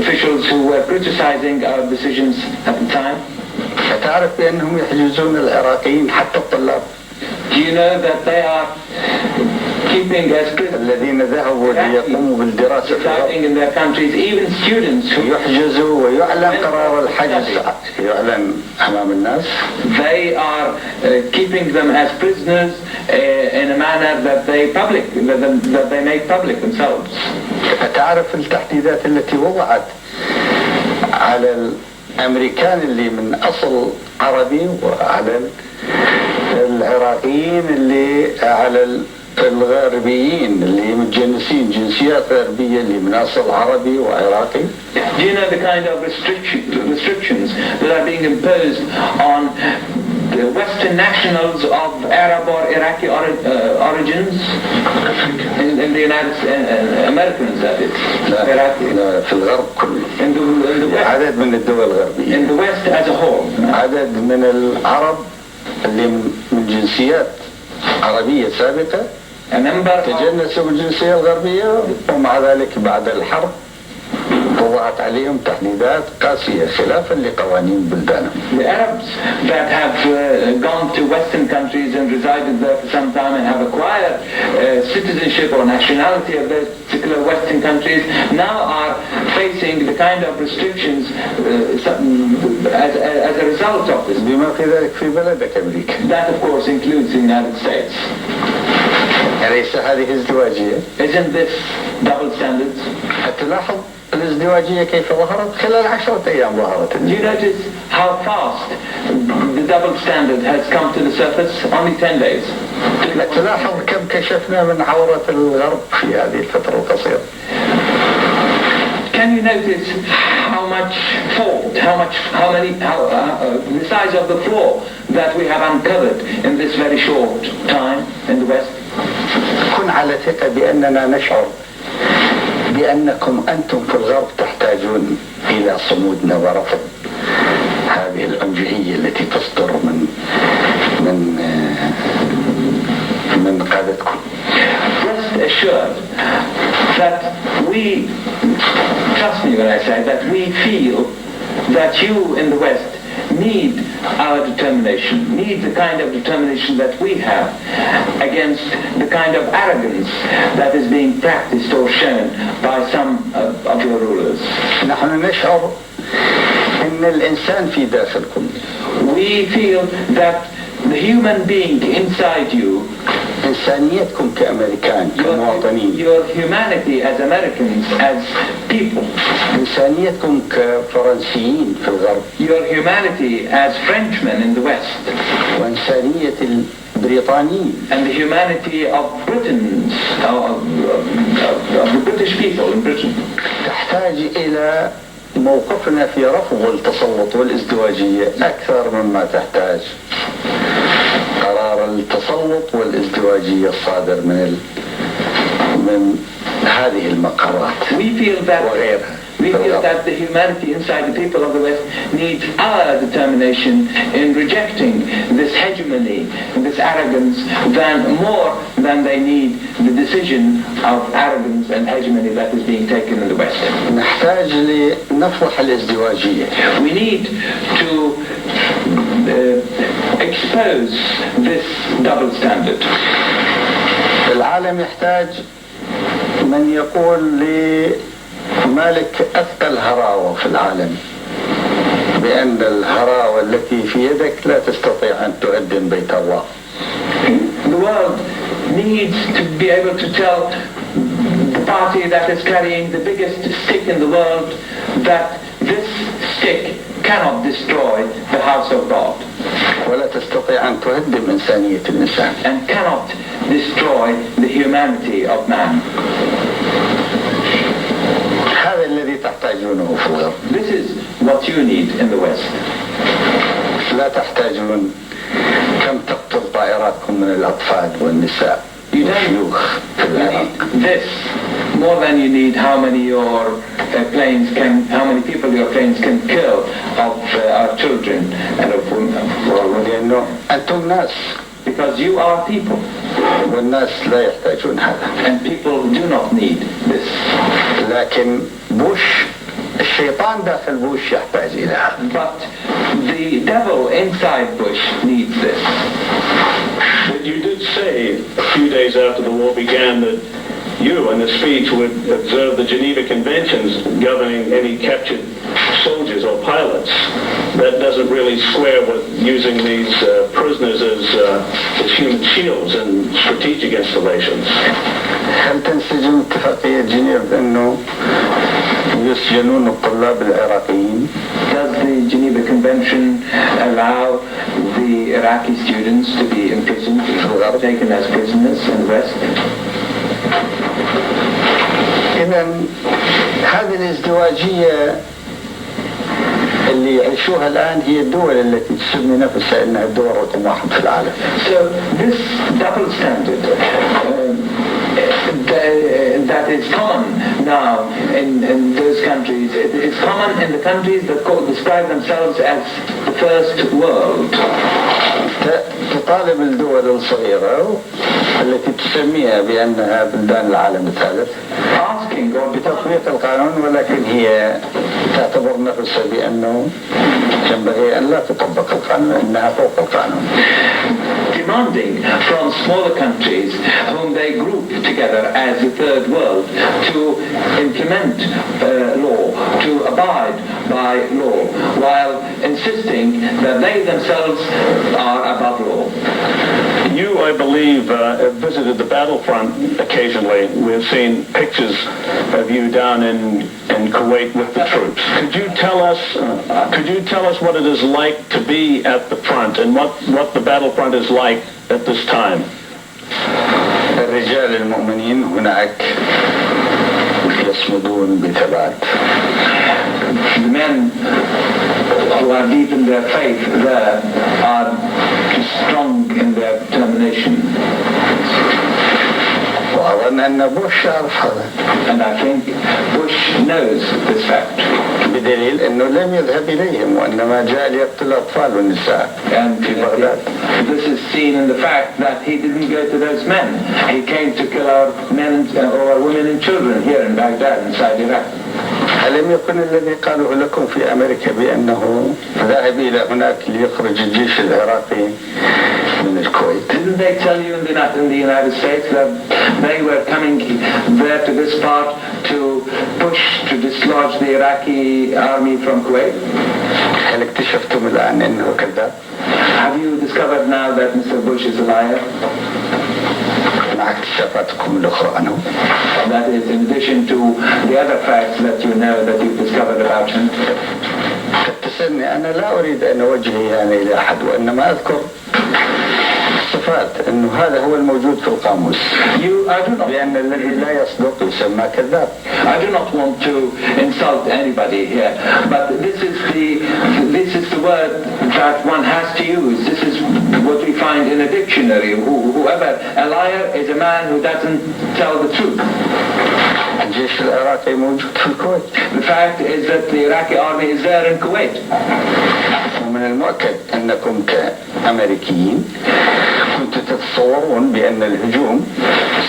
officials who were criticizing our decisions at the time? أتعرف بأنهم يحجزون العراقيين حتى الطلاب Do you know that they are keeping as prisoners الذين ذهبوا ليقوموا بالدراسة في الغرب residing in their countries, even students who يحجزوا ويعلن قرار الحجز يعلن أمام الناس. they are keeping them as prisoners in a manner that they make public themselves. أتعرف التحديدات التي وضعت على الأمريكان اللي من أصل عربي وعلى العراقيين اللي على الغربيين اللي متجنسين جنسيات غربية اللي من أصل عربي وعراقي. Do you know the kind of restrictions that are being imposed on the Western nationals of Arab or Iraqi origins in the United States, Americans that is? لا في الغرب كله. In the West, عدد من الدول الغربية. in the West as a whole. عدد من العرب اللي من جنسيات عربية سابقة تجنسوا بالجنسية الغربية ومع ذلك بعد الحرب وضعت عليهم تحديدات قاسية خلافا لقوانين بلدانهم. The Arabs that have gone to Western countries and resided there for some time and have acquired citizenship or nationality of those particular Western countries now are facing the kind of restrictions as a result of this. بما في ذلك في بلدك أمريكا. That of course includes the United States. أليس هذه ازدواجية؟ Isn't this double standards? تلاحظ الازدواجية كيف ظهرت خلال 10 أيام ظهرت. Do you notice how fast the double standard has come to the surface? Only 10 days. تلاحظ كم كشفنا من عورة الغرب في هذه الفترة القصيرة. Can you notice how much fault, the size of the flaw that we have uncovered in this very short time in the West? كن على ثقة بأننا نشعر بأنكم أنتم في الغرب تحتاجون إلى صمودنا ورفض هذه الأمجهية التي تصدر من قادتكم. Rest assured that we, trust me when I say that we feel that you in the West need our determination, need the kind of determination that we have against the kind of arrogance that is being practiced or shown by some of your rulers. نحن نشعر أن الإنسان في داخلكم. We feel that the human being inside you, إنسانيتكم كأمريكان كمواطنين. Your humanity as Americans, as people. إنسانيتكم كفرنسيين في الغرب. Your humanity as Frenchmen in the West. وإنسانية البريطانيين. And the humanity of Britons, of the British people in Britain. تحتاج إلى موقفنا في رفض التسلط والازدواجية أكثر مما تحتاج قرار التسلط والازدواجية الصادر من هذه المقرات وغيرها. We feel that the humanity inside the people of the West needs our determination in rejecting this hegemony, this arrogance, more than they need the decision of arrogance and hegemony that is being taken in the West. نحتاج لنفضح الازدواجية. We need to expose this double standard. العالم يحتاج من يقول مالك أثقل هراوة في العالم بأن الهراوة التي في يدك لا تستطيع أن تهدم بيت الله. The world needs to be able to tell the party that is carrying the biggest stick in the world, that this stick cannot destroy the house of God. ولا تستطيع أن تهدم إنسانية الإنسان. And cannot destroy the humanity of man. هذا الذي تحتاجونه في الغرب. This is what you need in the West. لا تحتاجون كم تقتل طائراتكم من الأطفال والنساء والشيوخ في العراق. This more than you need how many people your planes can kill of our children and of women. لأنه أنتم ناس. Because you are people. والناس لا يحتاجون هذا. And people do not need this. لكن بوش الشيطان داخل بوش يحتاج إلى هذا. But the devil inside Bush needs this. But you did say a few days after the war began that you, in the speech, would observe the Geneva Conventions governing any captured soldiers or pilots. That doesn't really square with using these prisoners as human shields in strategic installations. هل تنسجم اتفاقية جنيف بأنه يسجنون الطلاب العراقيين؟ Does the Geneva Convention allow the Iraqi students to be imprisoned, taken as prisoners in the West? إذن هذه الازدواجية اللي يعيشوها الآن هي الدول التي تسمي نفسها أنها الدول رقم واحد في العالم. So this double standard that is common now in those countries, it is common in the countries that describe themselves as the first world. تطالب الدول الصغيرة التي تسميها بأنها بلدان العالم الثالث بتطبيق القانون، ولكن هي تعتبر نفسها بأنه ينبغي أن لا تطبق القانون، أنها فوق القانون. Demanding from smaller countries whom they group together as the third world to implement law, to abide by law, while insisting that they themselves are above law. You, I believe, have visited the battlefront occasionally. We've seen pictures of you down in Kuwait with the troops. Could you tell us what it is like to be at the front and what the battlefront is like at this time? الرجال المؤمنين هناك يصمدون بثبات. The men who are deep in their faith there are strong in their determination. وأظن أن بوش يعرف هذا. And I think Bush knows this fact. بدليل أنه لم يذهب إليهم وإنما جاء ليقتل الأطفال والنساء في بغداد. This is seen in the fact that he didn't go to those men. He came to kill our men or women and children here in Baghdad, inside Iraq. ألم يكن الذي قالوا لكم في أمريكا بأنه ذهب إلى هناك ليخرج الجيش العراقي من الكويت؟ Didn't they tell you in the United States that they were coming there to this part to push to dislodge the Iraqi army from Kuwait? هل اكتشفتم الآن أنه كذاب؟ Have you discovered now that Mr. Bush is a liar? مع اكتشافاتكم الأخرى عنه. That is in addition to the other facts that you know that you've discovered about him. تسألني أنا لا أريد أن أوجه يعني إلى أحد وإنما أذكر صفات أنه هذا هو الموجود في القاموس. لأن الذي لا يصدق يسمى كذاب. I do not want to insult anybody here, but this is the word that one has to use. This is what we find in a dictionary. Whoever a liar is a man who doesn't tell the truth. الجيش العراقي موجود في الكويت. The fact is that the Iraqi army is there in Kuwait. ومن المؤكد أنكم كأمريكيين كنتم تتصورون بأن الهجوم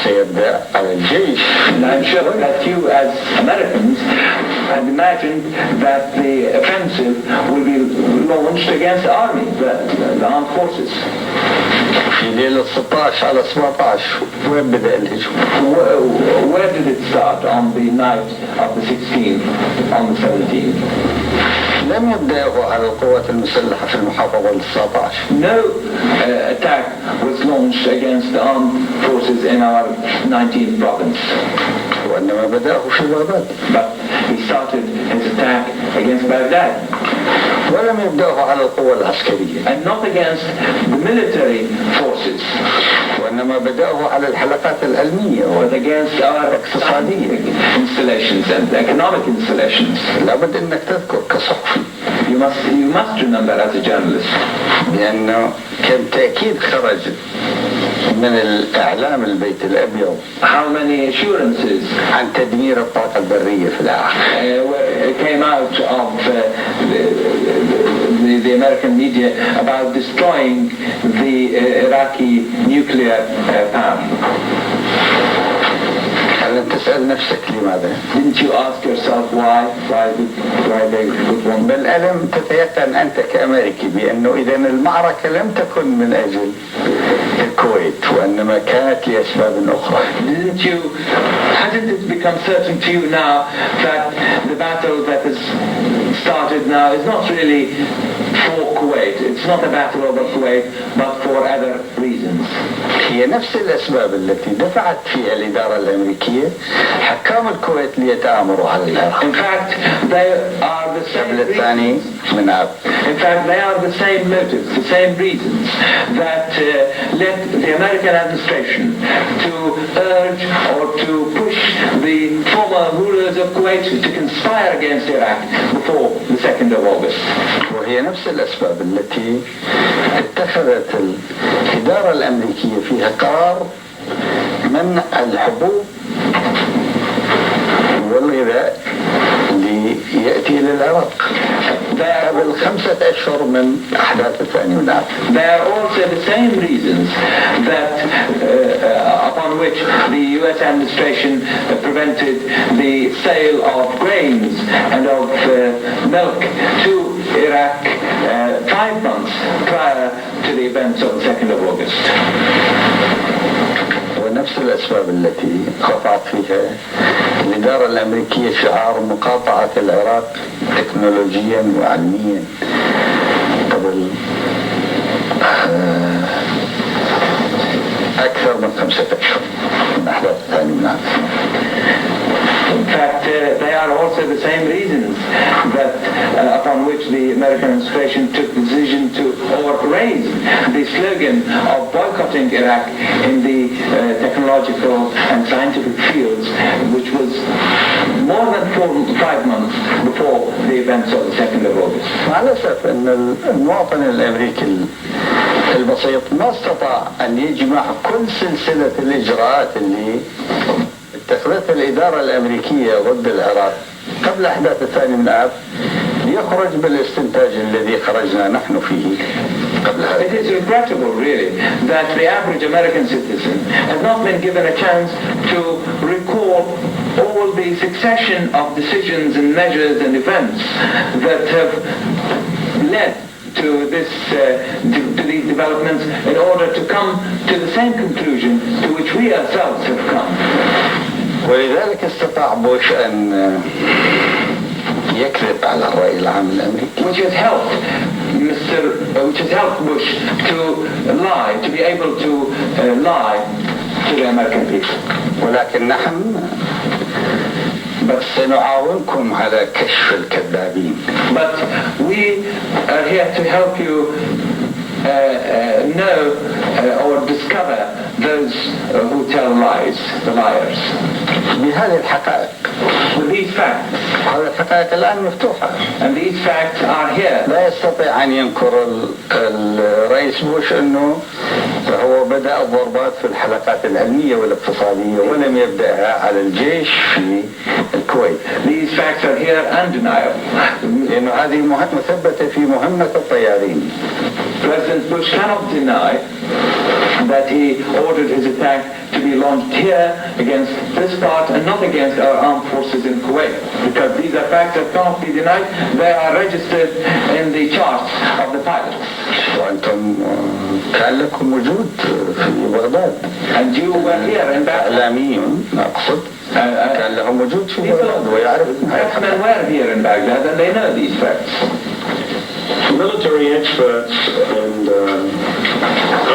سيبدأ على الجيش. And I'm sure that you as Americans had imagined that the offensive will be launched against the army, the armed forces. في ليلة 16 على 17 وين بدأ الهجوم؟ Where did it start? On the night of the 16th, on the 17th? لم يبدأوا على القوات المسلحة في المحافظة ال 19. No attack was launched against the armed forces in our 19th province. وإنما بدأه في بغداد. But he started his attack against Baghdad. ولم يبدأه على القوة العسكرية. And not against the military forces. وإنما بدأه على الحلقات العلمية But against our والاقتصادية. installations and economic installations. لابد أنك تذكر كصحفي. You must remember as a journalist. لأنه كان تأكيد خرج من الإعلام البيت الأبيض. How many assurances عن تدمير الطاقة البرية في العراق. came out of the American media about destroying the Iraqi nuclear power. هل تسأل نفسك لماذا؟ Didn't you ask yourself why they would want? بل ألم تتيقن أنت كأمريكي بأنه إذا المعركة لم تكن من أجل الكويت وإنما كانت لأسباب أخرى. Hasn't it become certain to you now that the battle that has started now is not really for Kuwait? It's not a battle over Kuwait, but for other reasons. هي نفس الأسباب التي دفعت فيها الإدارة الأمريكية حكام الكويت ليتآمروا على العراق. In fact, they are the same الثاني من عام. In fact, they are the same motives, the same reasons that led the American administration to urge or to push the former rulers of Kuwait to conspire against Iraq before the 2nd of August. وهي نفس الأسباب التي اتخذت الإدارة الأمريكية فيها قرار منع الحبوب والغذاء ليأتي إلى العراق قبل 5 أشهر من أحداث الثاني من عام. There are also the same reasons that upon which the U.S. administration prevented the sale of grains and of milk to Iraq 5 months prior to the events of the 2nd of August. ونفس الأسباب التي رفعت فيها الإدارة الأمريكية شعار مقاطعة العراق تكنولوجيا وعلميا قبل أكثر من 5 أشهر من أحداث الثاني من عام. In fact, they are also the same reasons that upon which the American administration took the decision to raise the slogan of boycotting Iraq in the technological and scientific fields, which was more than 5 months before the events of the 2nd of August. مع الأسف أن المواطن الأمريكي البسيط ما استطاع أن يجمع كل سلسلة الإجراءات اللي اتخذتها الإدارة الأمريكية ضد العراق قبل أحداث الثاني من آب ليخرج بالاستنتاج الذي خرجنا نحن فيه قبل هذا. It is regrettable, really, that the average American citizen has not been given a chance to recall all the succession of decisions and measures and events that have led to these developments in order to come to the same conclusion to which we ourselves have come. ولذلك استطاع بوش أن يكذب على الرأي العام الأمريكي. Which has helped Bush to lie, to be able to lie to the American people. ولكن نحن سنعاونكم على كشف الكذابين. But we are here to help you know or discover those who tell lies, the liars. بهذه الحقائق. With these facts. هذه الحقائق الآن مفتوحة. And these facts are here. لا يستطيع أن ينكر الرئيس بوش أنه هو بدأ الضربات في الحلقات العلمية والاقتصادية ولم يبدأها على الجيش في الكويت. These facts are here undeniable. لأنه هذه مثبتة في مهمة الطيارين. President Bush cannot deny that he ordered his attack to be launched here against this part and not against our armed forces in Kuwait, because these are facts that cannot be denied. They are registered in the charts of the pilots. وأنتم كان لكم وجود في بغداد. And you were here in Baghdad. إعلاميون أقصد كان لهم وجود في بغداد ويعرفون. Pressmen were here in Baghdad and they know these facts. Military experts and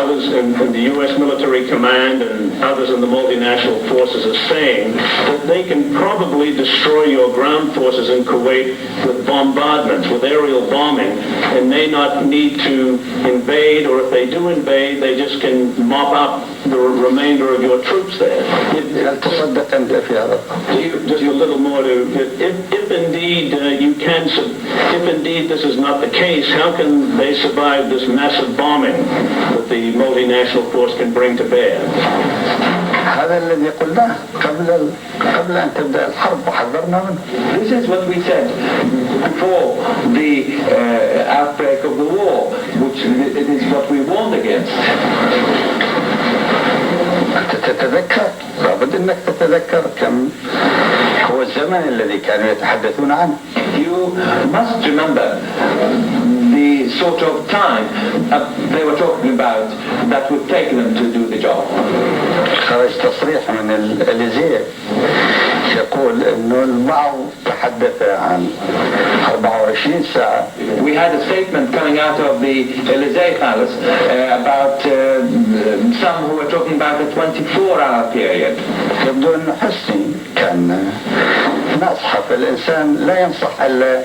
others in the U.S. military command and others in the multinational forces are saying that they can probably destroy your ground forces in Kuwait with bombardments, with aerial bombing, and may not need to invade, or if they do invade, they just can mop up the remainder of your troops there. هل تصدق أنت في هذا؟ Just a little more to, if indeed if indeed this is not the case, how can they survive this massive bombing that the multinational force can bring to bear? هذا الذي قلناه قبل أن تبدأ الحرب وحذرنا منه. This is what we said before the outbreak of the war, which it is what we warned against. أنت تتذكر، لابد أنك تتذكر كم هو الزمن الذي كانوا يتحدثون عنه. You must remember the sort of time they were talking about that would take them to do the job. خرج تصريح من الإليزيه يقول انه البعض تحدث عن 24 ساعة. We had a statement coming out of the Elysee Palace about some who were talking about a 24-hour period. يبدو أن حسني كان نصح، فالإنسان لا ينصح إلا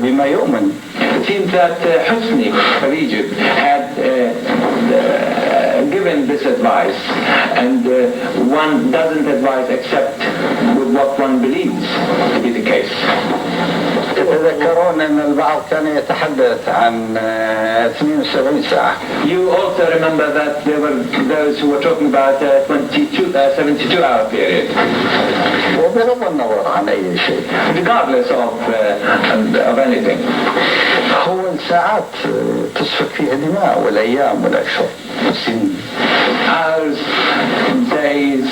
بما يؤمن. It seems that Husni of Egypt had given this advice, and one doesn't advise except with what one believes to be the case. تتذكرون أن البعض كان يتحدث عن 72 ساعة. You also remember that there were those who were talking about a 72-hour period. وبغض النظر عن أي شيء. Regardless of anything. هو الساعات تسفك فيها دماء، والأيام والأشهر والسنين. Hours, days,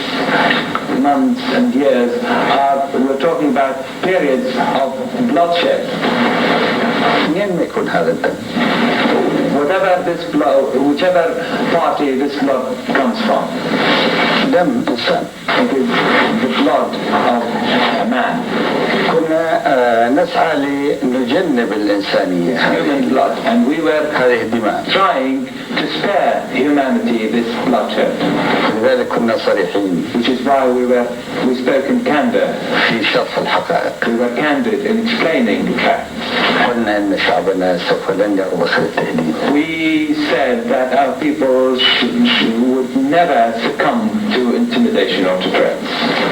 months and years we're talking about periods of bloodshed. منين ما يكون هذا الدم؟ Whatever this blood, whichever party this blood comes from. دم إنسان. It is the blood of a man. كنا نسعى لنجنب الإنسانية. Human blood, and we were هذه الدماء. trying to spare humanity this bloodshed. لذلك كنا صريحين. Which is why we spoke in candor. في شرح الحقائق. We were candid in explaining the facts. قلنا أن شعبنا سوف لن يرضخ للتهديد. We said that our people would never succumb to intimidation or to threats.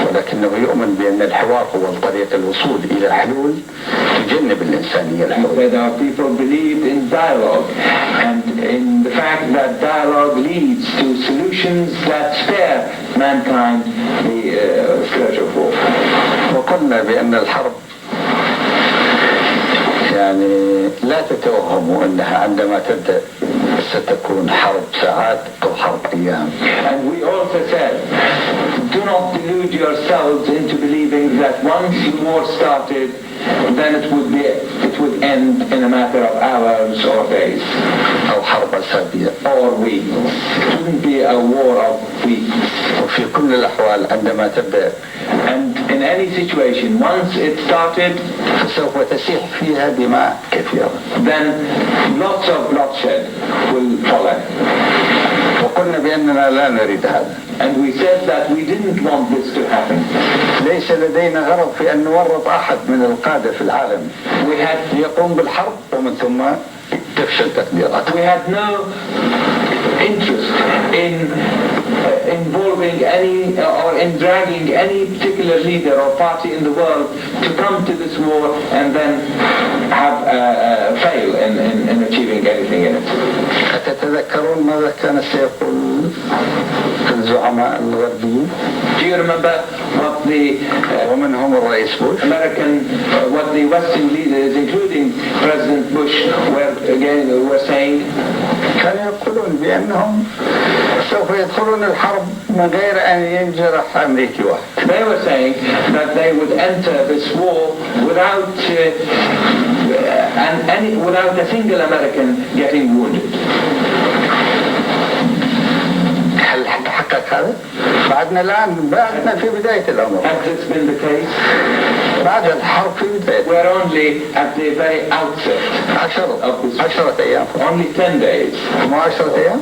ولكنه يؤمن بأن الحوار هو طريق الوصول إلى حلول تجنب الإنسانية الحول. That our people believed in dialogue and in the fact that dialogue leads to solutions that spare mankind the scourge of war. وقلنا بأن الحرب يعني لا تتوهموا أنها عندما تبدأ ستكون حرب ساعات أو حرب أيام. And we also said, do not delude yourselves into believing that once the war started, then it would end in a matter of hours or days. أو حرب أسابيع. Or weeks. It wouldn't be a war of weeks. وفي كل الأحوال عندما تبدأ. And in any situation, once it started, فسوف تسيح فيها دماء كثيرة. Then lots of bloodshed will follow. وقلنا بأننا لا نريد هذا. And we said that we didn't want this to happen. ليس لدينا غرض في أن نورط أحد من القادة في العالم. We had يقوم بالحرب ومن ثم تفشل تقديراته. We had no interest in involving any or in dragging any particular leader or party in the world to come to this war and then have fail in achieving anything in it. أتتذكرون ماذا كان سيقول الزعماء الغربيين؟ Do you remember what the ومنهم الرئيس بوش what the Western leaders, including President Bush, were saying? كانوا يقولون بأنهم سوف يدخلون الحرب من غير أن ينجرح أمريكي واحد. They were saying that they would enter this war without without a single American getting wounded. هل تحقق هذا؟ بعدنا الآن بعدنا في بداية الأمر. Has this been the case? بعد الحرب في بداية. We're only at the very outset. 10 أيام. Only 10 days. مو 10 أيام؟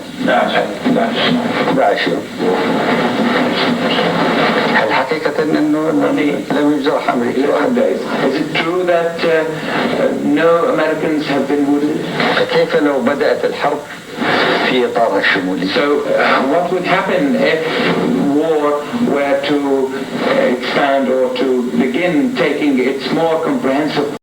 11 يوم. هل حقيقة إنه لم يجرح أمريكي 11 days. Is it true that no Americans have been wounded? فكيف لو بدأت الحرب في إطارها الشمولي؟ So what would happen if war were to expand or to begin taking its more comprehensive